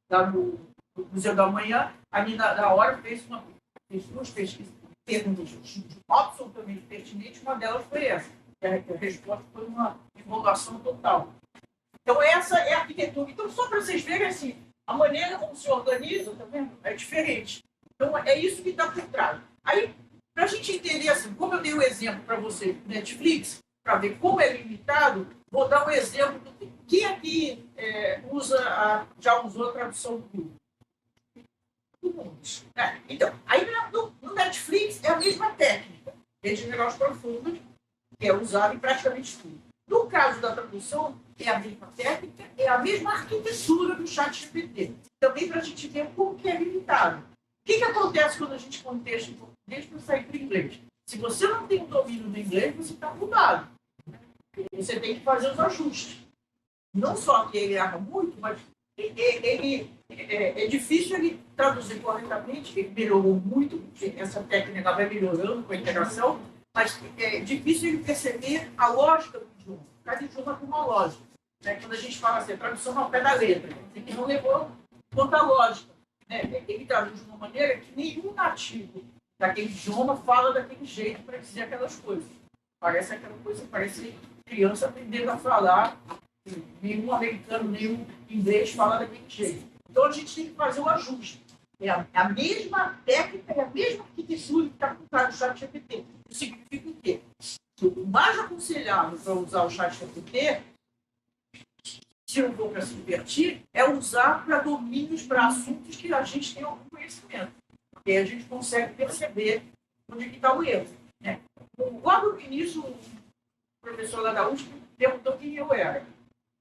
S1: lá no Museu da Manhã, ali na hora fez 2 pesquisas em termos absolutamente pertinentes, uma delas foi essa. A resposta foi uma divulgação total. Então, essa é a arquitetura. Então, só para vocês verem, assim, a maneira como se organiza, tá vendo? É diferente. Então, é isso que está por trás. Aí, para a gente entender, assim, como eu dei o exemplo para vocês do Netflix, para ver como é limitado, vou dar um exemplo do que aqui já usou a tradução do Google. Então, aí no Netflix é a mesma técnica, rede de neurais profundas, que é usada em praticamente tudo. No caso da tradução, é a mesma técnica, é a mesma arquitetura do ChatGPT. Também para a gente ver como que é limitado. O que acontece quando a gente põe texto em português para sair para o inglês? Se você não tem o domínio do inglês, você está mudado. Você tem que fazer os ajustes. Não só que ele erra muito, mas é difícil ele traduzir corretamente. Ele melhorou muito, essa técnica vai melhorando com a integração, mas é difícil ele perceber a lógica do idioma. Cada idioma tem uma lógica. Né? Quando a gente fala assim, a tradução ao pé da letra, ele não levou conta a lógica. Né? Ele traduz de uma maneira que nenhum nativo daquele idioma fala daquele jeito para dizer aquelas coisas. Parece aquela coisa, parece criança aprendendo a falar, nenhum americano, nenhum inglês fala daquele jeito. Então a gente tem que fazer o ajuste. É a mesma técnica, é a mesma arquitetura que está por trás do ChatGPT. Isso significa o quê? O mais aconselhável para usar o ChatGPT, se não for para se divertir, é usar para domínios, para assuntos que a gente tem algum conhecimento. Porque aí a gente consegue perceber onde está o erro. Né? Logo no início, o professor lá da USP perguntou quem eu era.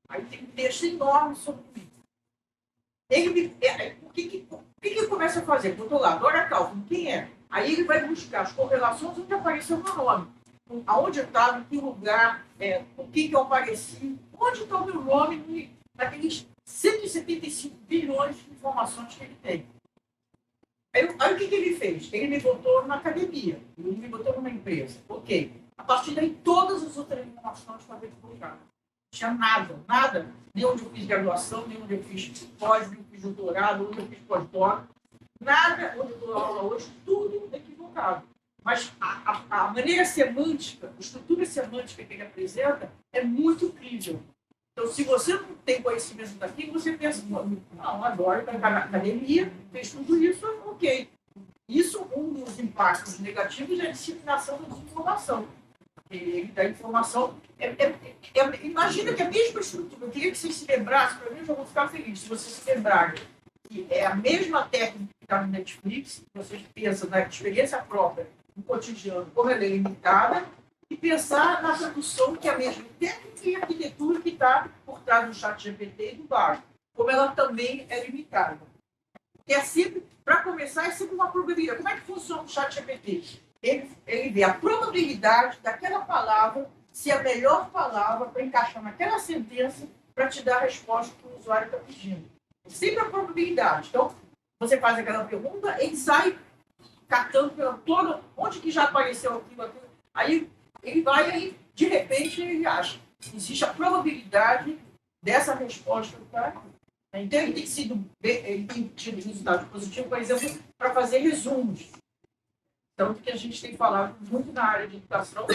S1: Aí tem um texto enorme sobre mim. O que ele começa a fazer? Botou lá, Dora Kaufmann, quem é? Aí ele vai buscar as correlações onde apareceu o meu nome. Aonde eu estava, em que lugar, com quem que eu apareci, onde está o meu nome naqueles 175 bilhões de informações que ele tem. Aí o que ele fez? Ele me botou na academia, ele me botou numa empresa. Ok. A partir daí, todas as outras informações estavam divulgadas. Não tinha nada. Nem onde eu fiz graduação, nem onde eu fiz pós, nem onde eu fiz doutorado, onde eu fiz pós-doc. Nada onde eu dou aula hoje, tudo equivocado. Mas a maneira semântica, a estrutura semântica que ele apresenta é muito incrível. Então, se você não tem conhecimento daquilo, você pensa, não, agora está na academia, fez tudo isso, ok. Isso, um dos impactos negativos é a disseminação da desinformação. ele dá informação. Imagina que a mesma estrutura, eu queria que vocês se lembrassem, para mim eu já vou ficar feliz, se vocês se lembrarem, que é a mesma técnica que está no Netflix, que vocês pensam na experiência própria, no cotidiano, como ela é limitada, e pensar na tradução, que é a mesma técnica e arquitetura que está por trás do ChatGPT e do Bard, como ela também é limitada. É sempre, para começar, é sempre uma probabilidade. Como é que funciona o ChatGPT? Ele vê a probabilidade daquela palavra ser a melhor palavra para encaixar naquela sentença para te dar a resposta que o usuário está pedindo. Sempre a probabilidade. Então, você faz aquela pergunta, ele sai catando pela toda, onde que já apareceu aquilo. Aí ele vai e, de repente, ele acha. Existe a probabilidade dessa resposta estar aqui. Então, ele tem tido resultado positivo, por exemplo, para fazer resumos. Tanto que a gente tem falado muito na área de educação,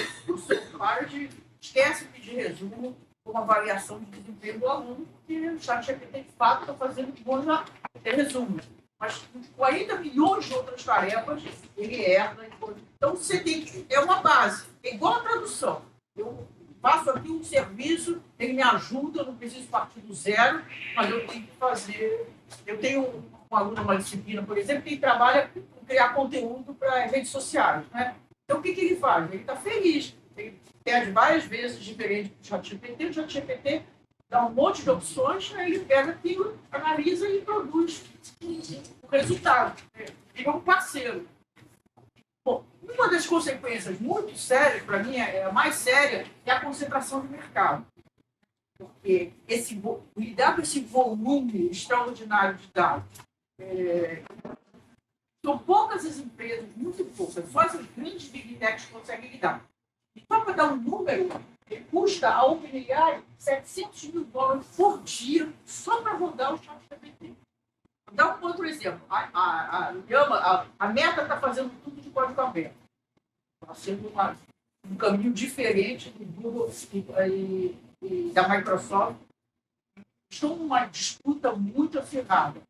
S1: esquece de pedir resumo com uma avaliação de desempenho do aluno, porque o ChatGPT, de fato, está fazendo bom já ter resumos. Mas com 40 milhões de outras tarefas, ele herda. Então, você tem que... É uma base. É igual a tradução. Eu faço aqui um serviço, ele me ajuda, eu não preciso partir do zero, mas eu tenho que fazer... Eu tenho um aluno, uma disciplina, por exemplo, que trabalha com criar conteúdo para redes sociais, né? Então, o que ele faz? Ele está feliz. Ele pede várias vezes diferente do ChatGPT. O ChatGPT dá um monte de opções, aí ele pega aquilo, analisa e produz o resultado. Fica um parceiro. Bom, uma das consequências muito sérias, para mim, a mais séria, é a concentração de mercado. Porque lidar com esse volume extraordinário de dados. São poucas as empresas, muito poucas, só as grandes big techs conseguem lidar. E só para dar um número, custa a OpenAI $700 mil por dia só para rodar o ChatGPT. Vou dar um outro exemplo. A Meta está fazendo tudo de código aberto. Está sendo um caminho diferente do Google e da Microsoft. Estão numa disputa muito acirrada.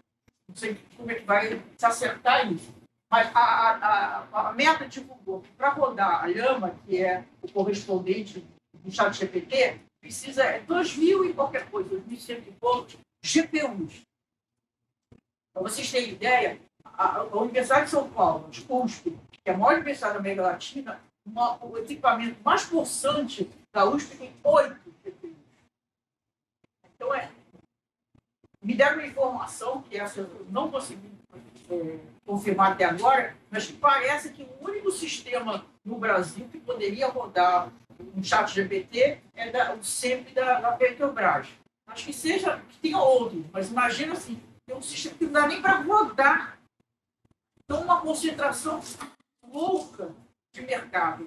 S1: Não sei como é que vai se acertar isso. Mas a Meta divulgou que para rodar a Llama, que é o correspondente do ChatGPT, precisa 2.000 e qualquer coisa, 2.100 e poucos GPUs. Para vocês terem ideia, a Universidade de São Paulo, a USP, que é a maior universidade da América Latina, o equipamento mais possante da USP tem 8 GPUs. Então, me deram uma informação, que essa eu não consegui confirmar até agora, mas que parece que o único sistema no Brasil que poderia rodar um ChatGPT é o SEMP da Petrobras. Acho que tenha outro, mas imagina assim, tem um sistema que não dá nem para rodar. Então, uma concentração louca de mercado.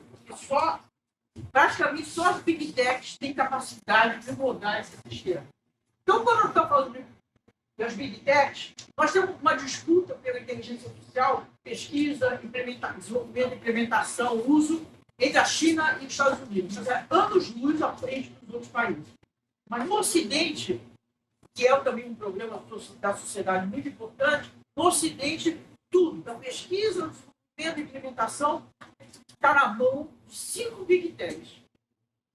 S1: Praticamente só as big techs têm capacidade de rodar esse sistema. Então, quando eu estou falando das big techs, nós temos uma disputa pela inteligência artificial, pesquisa, desenvolvimento, implementação, uso, entre a China e os Estados Unidos. Anos-luz à frente dos outros países. Mas no Ocidente, que é também um problema da sociedade muito importante, no Ocidente, tudo, da pesquisa, do desenvolvimento e implementação, está na mão de 5 big techs.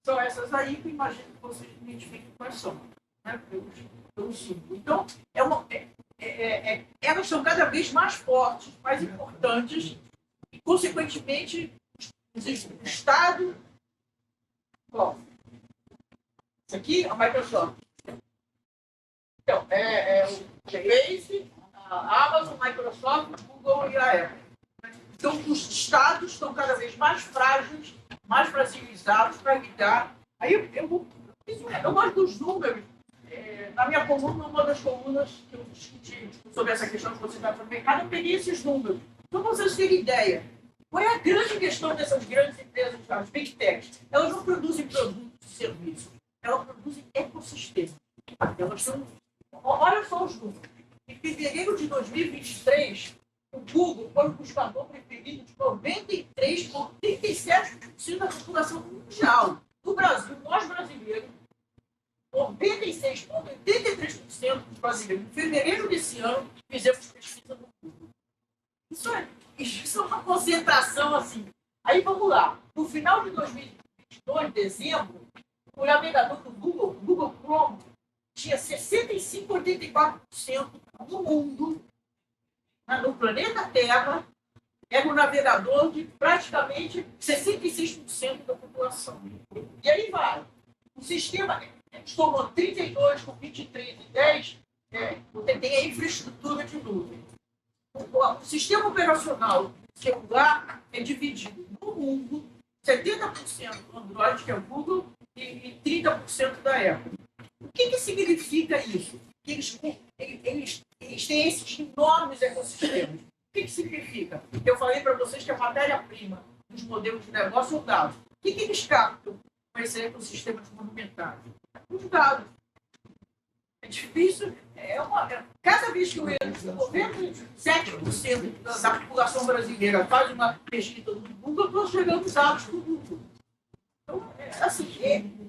S1: São essas aí que eu imagino que vocês identifiquem quais são. Né? Então, elas são cada vez mais fortes, mais importantes, e, consequentemente, existe um Estado. Bom, isso aqui é a Microsoft. Então, o Face, a Amazon, a Microsoft, o Google e a Apple. Então, os Estados estão cada vez mais frágeis, mais fragilizados para lidar. Aí eu gosto dos números. Na minha coluna, uma das colunas que eu discuti sobre essa questão que você está no mercado, eu peguei esses números. Então, para vocês terem ideia, qual é a grande questão dessas grandes empresas, as big techs? Elas não produzem produtos e serviços, elas produzem ecossistemas. Elas são... Olha só os números. Em fevereiro de 2023, o Google foi o buscador preferido de 93,37% da população mundial. No Brasil, nós brasileiros, 96,83% dos brasileiros, em fevereiro desse ano, fizemos pesquisa no Google. Isso é uma concentração assim. Aí vamos lá. No final de 2022, 22 de dezembro, o navegador do Google Chrome, tinha 65,84% do mundo, no planeta Terra, era um navegador de praticamente 66% da população. E aí vai. O sistema somou 32 com 23 e 10, tem a infraestrutura de nuvem. O sistema operacional celular é dividido no mundo, 70% do Android, que é o Google, e 30% da Apple. O que significa isso? Que eles têm esses enormes ecossistemas. O que significa? Eu falei para vocês que a matéria-prima dos modelos de negócio é o dado. O que eles captam com esse ecossistema de monumentais? Os dados. É difícil. Cada vez que eu entro, 97% da população brasileira faz uma pesquisa no Google, eu estou chegando os dados do Google.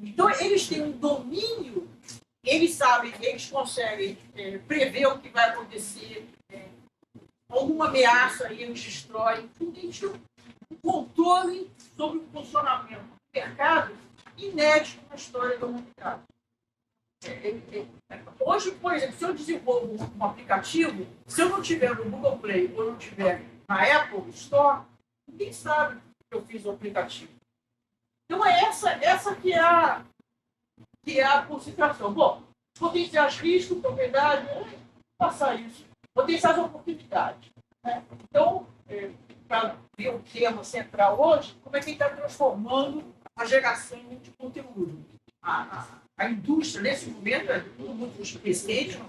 S1: Então, eles têm um domínio, eles sabem, eles conseguem prever o que vai acontecer, alguma ameaça, aí eles destroem, tudo isso, um controle sobre o funcionamento do mercado inédito na história da humanidade. Hoje, por exemplo, se eu desenvolvo um aplicativo, se eu não tiver no Google Play ou não tiver na Apple Store, ninguém sabe que eu fiz o aplicativo. Então, é essa que é a concentração. Bom, potenciais riscos, propriedade, passar isso. Potenciais oportunidades. Né? Então, para ver o tema central hoje, como é que ele está transformando a geração de conteúdo. A indústria, nesse momento, é tudo muito recente,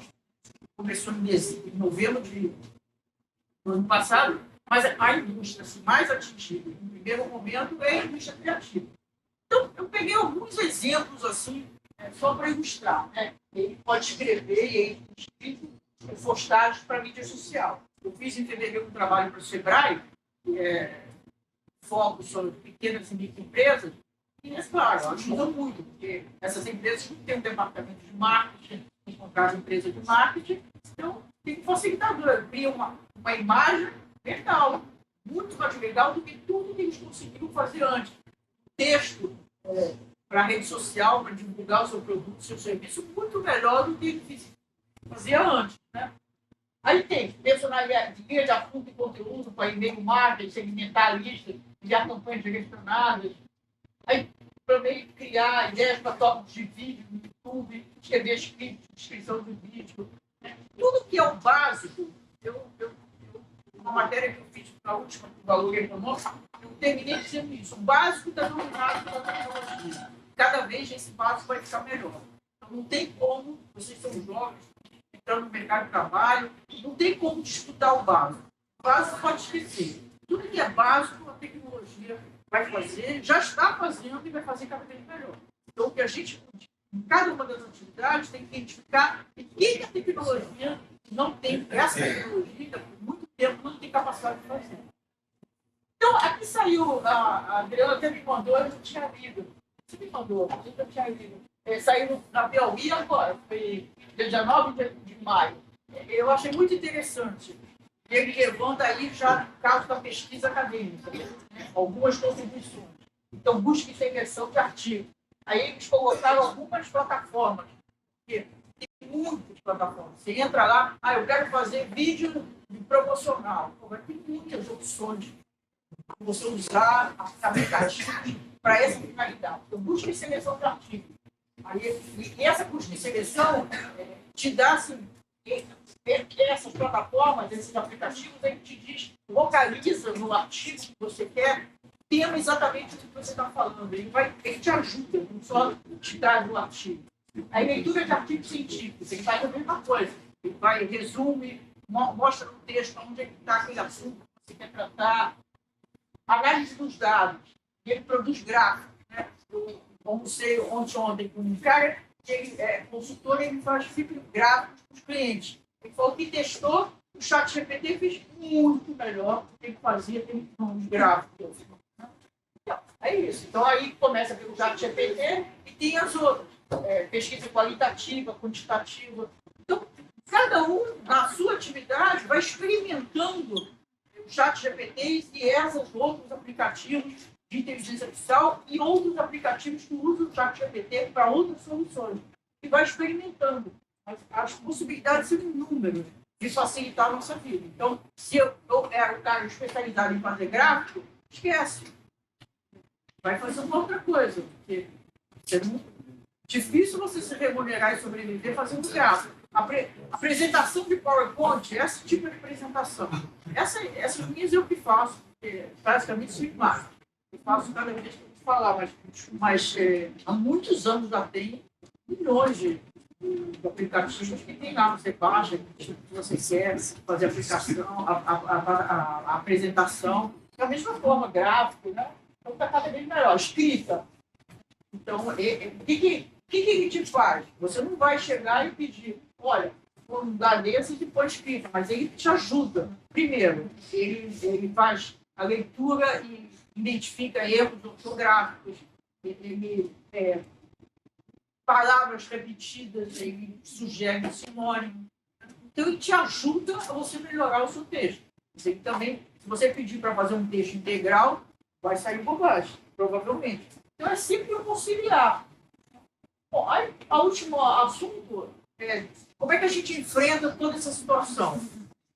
S1: começou em novembro do ano passado, mas a indústria assim, mais atingida, no primeiro momento, é a indústria criativa. Então, eu peguei alguns exemplos assim, só para ilustrar. Né? Ele pode escrever e ele escrito postagens para mídia social. Eu fiz em fevereiro um trabalho para o Sebrae, foco sobre pequenas e microempresas, e, claro, ajuda muito, porque essas empresas têm um departamento de marketing, tem que comprar empresa de marketing, então tem um facilitador, cria uma imagem legal, muito mais legal do que tudo que eles conseguiram fazer antes. Texto para a rede social, para divulgar o seu produto, o seu serviço, muito melhor do que ele fazia antes. Né? Aí tem personalidade, guia de assunto e conteúdo para e-mail marketing, segmentar a lista, criar campanhas direcionadas. Aí também criar ideias para tópicos de vídeo no YouTube, escrever script, descrição do vídeo. Né? Tudo que é o básico, uma matéria que eu fiz na última, do Valor Econômico, eu terminei dizendo isso. O básico está dominado pela tecnologia. Cada vez esse básico vai ficar melhor. Então, não tem como, vocês são jovens, entrando no mercado de trabalho, não tem como disputar o básico. O básico pode esquecer. Tudo que é básico, a tecnologia vai fazer, já está fazendo e vai fazer cada vez melhor. Então, o que a gente, em cada uma das atividades, tem que identificar o que a tecnologia não tem, essa tecnologia, por muito tempo, não tem capacidade de fazer. Então, aqui saiu, a Adriana até me mandou, eu não tinha lido. Você me mandou, eu não tinha lido. Saiu na Piauí agora, foi dia 19 de maio. Eu achei muito interessante. Ele levanta aí já o caso da pesquisa acadêmica, né? Algumas contribuições. Então, busca e seleção de artigos. Aí eles colocaram algumas plataformas. Tem muitas plataformas. Você entra lá, eu quero fazer vídeo promocional. Vai ter muitas opções para você usar aplicativos para essa finalidade. Então, busca e seleção de artigos. E essa busca e seleção te dá, assim, essas plataformas, esses aplicativos, aí te diz, localiza no artigo que você quer, tema exatamente o que você está falando. Ele te ajuda, não só te traz o artigo. A leitura de artigos científicos, ele faz a mesma coisa. Ele vai, resume, mostra no texto onde é que está aquele assunto que você quer tratar. Análise dos dados. Ele produz gráficos. Né? Eu almocei ontem com um cara que ele é consultor e ele faz gráficos para os clientes. Ele falou que testou, o ChatGPT fez muito melhor do que ele fazia nos gráficos. Então, é isso. Então, aí começa pelo ChatGPT e tem as outras. Pesquisa qualitativa, quantitativa. Então, cada um, na sua atividade, vai experimentando o ChatGPT e esses outros aplicativos de inteligência artificial e outros aplicativos que usam o ChatGPT para outras soluções. E vai experimentando. As possibilidades são inúmeras de facilitar a nossa vida. Então, se eu era um cara especializado em fazer gráfico, esquece. Vai fazer uma outra coisa. Porque difícil você se remunerar e sobreviver fazendo gráfico. A apresentação de PowerPoint é esse tipo de apresentação. Essas minhas eu que faço, porque basicamente sou imagem. Eu faço cada vez que eu falar, mas há muitos anos já tem milhões de aplicativos que tem lá, você baixa, que você quer fazer a aplicação, a apresentação, da mesma forma, gráfico, né? Então está cada vez melhor, escrita. Então, o que ele te faz? Você não vai chegar e pedir, olha, vou dar desses e põe escrita, mas ele te ajuda. Primeiro, ele faz a leitura e identifica erros ortográficos, palavras repetidas, ele sugere um sinônimo. Então, ele te ajuda a você melhorar o seu texto. Ele também, se você pedir para fazer um texto integral, vai sair bobagem, provavelmente. Então, é sempre um auxiliar. Bom, aí, o último assunto é como é que a gente enfrenta toda essa situação,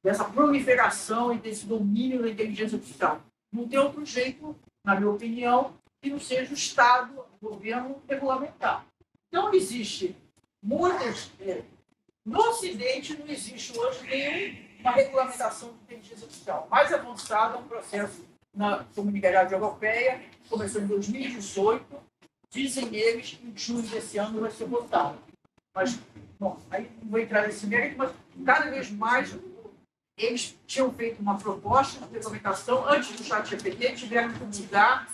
S1: dessa proliferação e desse domínio da inteligência artificial. Não tem outro jeito, na minha opinião, que não seja o Estado, o governo regulamentar. Então, existe muitas... No Ocidente, não existe hoje nenhuma regulamentação de inteligência artificial. Mais avançado é um processo na Comunidade Europeia, começou em 2018, dizem eles que em junho desse ano vai ser votado. Mas, bom, aí não vou entrar nesse mérito, mas cada vez mais eles tinham feito uma proposta de regulamentação antes do ChatGPT, tiveram que mudar,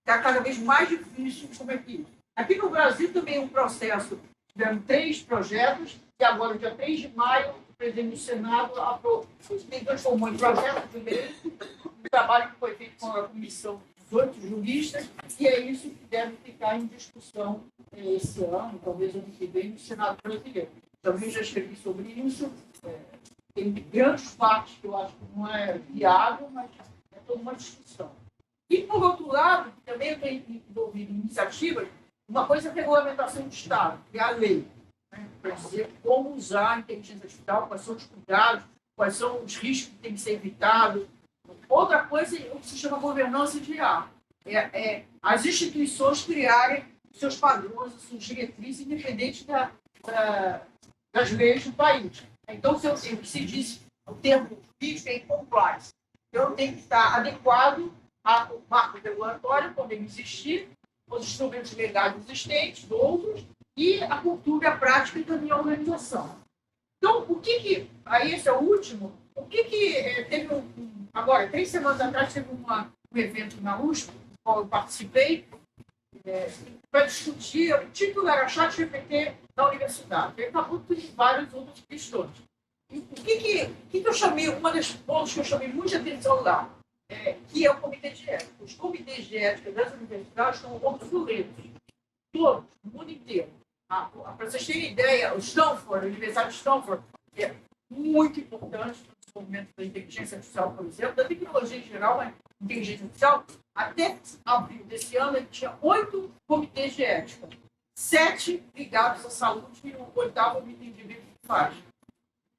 S1: está cada vez mais difícil de como é que... Aqui no Brasil também é um processo, tiveram 3 projetos, e agora, dia 3 de maio, o presidente do Senado transformou em projeto de lei um trabalho que foi feito com a comissão de 8 juristas, e é isso que deve ficar em discussão esse ano, talvez ano que vem, no Senado brasileiro. Também já escrevi sobre isso. Tem grandes partes que eu acho que não é viável, mas é toda uma discussão. E, por outro lado, também eu tenho envolvido em iniciativas, uma coisa é a regulamentação do Estado, que é a lei, né? Para dizer como usar a inteligência artificial, quais são os cuidados, quais são os riscos que têm que ser evitados. Outra coisa é o que se chama governança de IA. As instituições criarem seus padrões, suas diretrizes, independente das leis do país. Então, o que se diz, o termo jurídico é compliance. Eu tenho que estar adequado ao marco regulatório, quando ele existir, os instrumentos legais existentes, outros, e a cultura e a prática da minha organização. Então, aí esse é o último, teve agora, 3 semanas atrás, teve um evento na USP, no qual eu participei, para discutir, o título era ChatGPT na universidade. Ele acabou por várias outras questões. E o que eu chamei, uma das pontos que eu chamei muita atenção lá, que é o comitê de ética. Os comitês de ética das universidades estão obsoletos. Todos, no mundo inteiro. Para vocês terem ideia, o Stanford, a Universidade de Stanford, é muito importante no desenvolvimento da inteligência artificial, por exemplo, da tecnologia em geral, mas inteligência artificial, até abril desse ano, ele tinha 8 comitês de ética, 7 ligados à saúde e o 8º me entendi o que faz.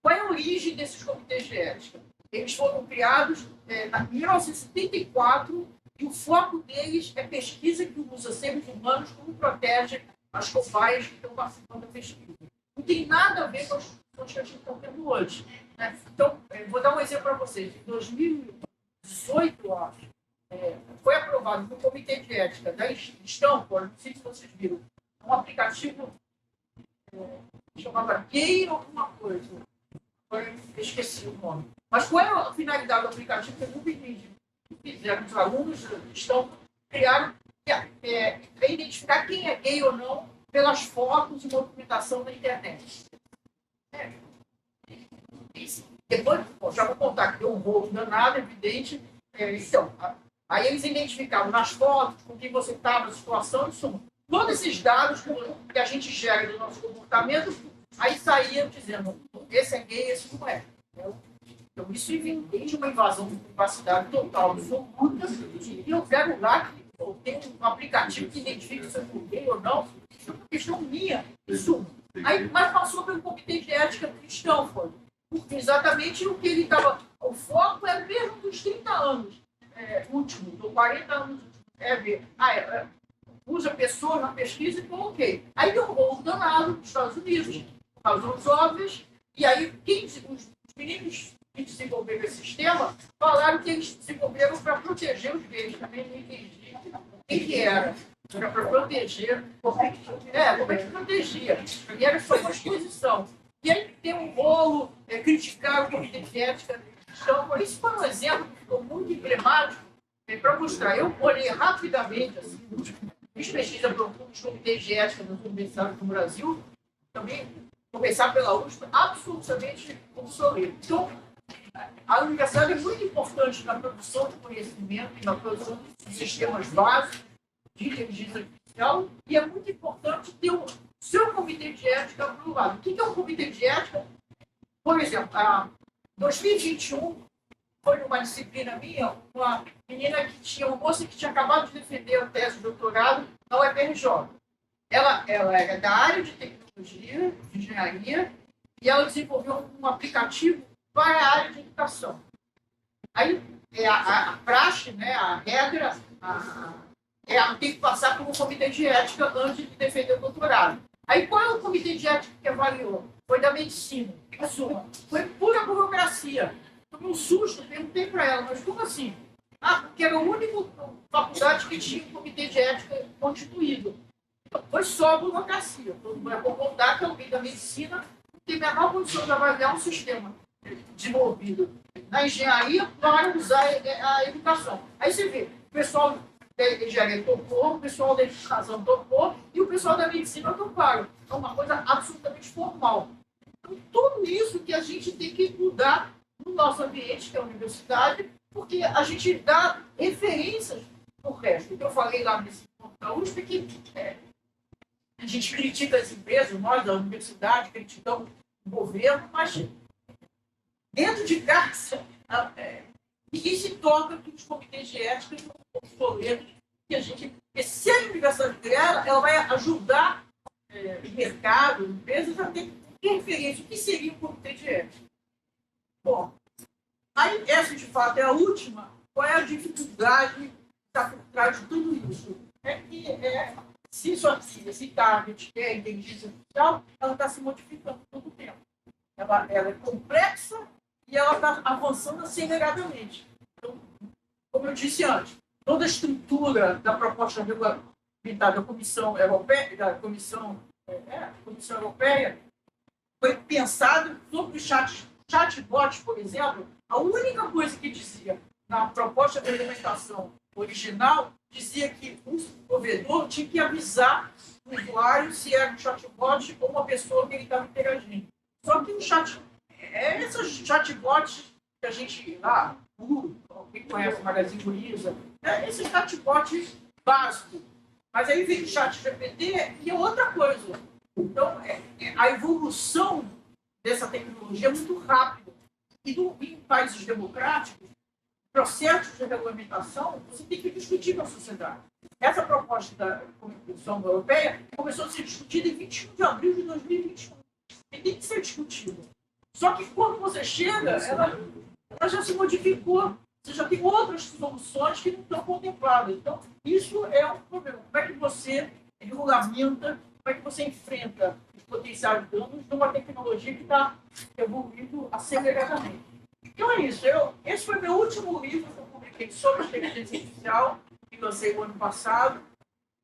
S1: Qual é a origem desses comitês de ética? Eles foram criados em 1974 e o foco deles é pesquisa que usa seres humanos como protege as cobaias que estão participando da pesquisa. Não tem nada a ver com as discussões que a gente está tendo hoje, né? Então, vou dar um exemplo para vocês. Em 2018, eu acho, foi aprovado no Comitê de Ética da Stanford, não sei se vocês viram, um aplicativo chamava Gay alguma coisa. Agora eu esqueci o nome. Mas qual é a finalidade do aplicativo que eu nunca entendi? Fizeram, os alunos criaram para identificar quem é gay ou não pelas fotos e movimentação na internet. Depois, já vou contar que deu um rolo danado, evidente. Então, aí eles identificavam nas fotos com quem você estava, na situação, isso, todos esses dados que a gente gera do nosso comportamento, aí saíam dizendo, esse é gay, esse não é. Então, isso vem desde uma invasão de privacidade total, absoluta, e eu quero lá que tem um aplicativo que identifica se eu buguei ou não. Isso é uma questão minha, isso. Aí, mas passou pelo comitê de ética cristão, foi. Porque exatamente o que ele estava. O foco é mesmo dos 30 anos últimos, ou 40 anos, ver. Usa pessoas na pesquisa e coloquei. Aí deu um rolo danado nos Estados Unidos, razões óbvias, e aí os meninos que desenvolveram esse sistema falaram que eles desenvolveram para proteger os gays, também não entendi o que era. Era para proteger. Como é que protegia? E era só uma exposição. E aí tem um rolo, criticar o comitê de ética. Então, isso foi um exemplo que ficou muito emblemático para mostrar. Eu olhei rapidamente, assim, fiz pesquisa para os comitês de ética das universidades do Brasil, também começar pela USP, absolutamente obsoleto. Então, a universidade é muito importante na produção de conhecimento, na produção de sistemas básicos de inteligência artificial, e é muito importante ter o seu comitê de ética para o lado. O que é um comitê de ética? Por exemplo, em 2021, foi numa disciplina minha, uma menina que tinha, uma moça que tinha acabado de defender a tese de doutorado na UFRJ. Ela era da área de tecnologia, de engenharia, e ela desenvolveu um aplicativo para a área de educação. Aí, a praxe, né, a regra, ela tem que passar por um comitê de ética antes de defender o doutorado. Aí, qual é o comitê de ética que avaliou? Foi da medicina. Foi pura burocracia. Tomei um susto, perguntei para ela, mas como assim? Porque era a única faculdade que tinha um comitê de ética constituído. Foi só a burocracia. Todo mundo vai concordar que alguém da medicina não tem a menor condição de avaliar um sistema desenvolvido na engenharia para usar a educação. Aí você vê, o pessoal da engenharia topou, o pessoal da educação topou e o pessoal da medicina toparam. É uma coisa absolutamente formal. Então, tudo isso que a gente tem que mudar no nosso ambiente, que é a universidade, porque a gente dá referências para o resto. Eu falei lá nesse ponto da USP que a gente critica as empresas, nós da universidade, criticamos o governo, mas dentro de casa, ninguém se toca que os comitês de ética são obsoletos, que a gente, porque se a universidade criar, ela vai ajudar o mercado, empresas a ter referência. O que seria um comitê de ética? Bom, aí essa de fato é a última. Qual é a dificuldade que está por trás de tudo isso? É que se isso aqui, esse target, que é a inteligência artificial, ela está se modificando todo o tempo. Ela é complexa e ela está avançando aceleradamente. Então, como eu disse antes, toda a estrutura da proposta regulamentar da Comissão Europeia, foi pensado sobre o chatbot, por exemplo. A única coisa que dizia na proposta de regulamentação original dizia que o provedor tinha que avisar o usuário se era um chatbot ou uma pessoa que ele estava interagindo. Só que esses chatbots que a gente lá, quem conhece o Magazine Luiza, esses chatbots básicos. Mas aí vem o ChatGPT e é outra coisa. Então, a evolução dessa tecnologia é muito rápida. E em países democráticos, processos de regulamentação, você tem que discutir com a sociedade. Essa proposta da Comissão Europeia começou a ser discutida em 21 de abril de 2021. E tem que ser discutida. Só que quando você chega, ela já se modificou. Você já tem outras soluções que não estão contempladas. Então, isso é um problema. Como é que você regulamenta, como é que você enfrenta os potenciais danos de uma tecnologia que está evoluindo aceleradamente? Então é isso. Esse foi meu último livro que eu publiquei sobre inteligência artificial, que lancei no ano passado.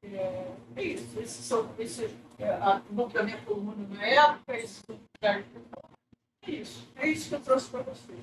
S1: É isso. O nome da minha coluna na época, é isso que eu trouxe para vocês.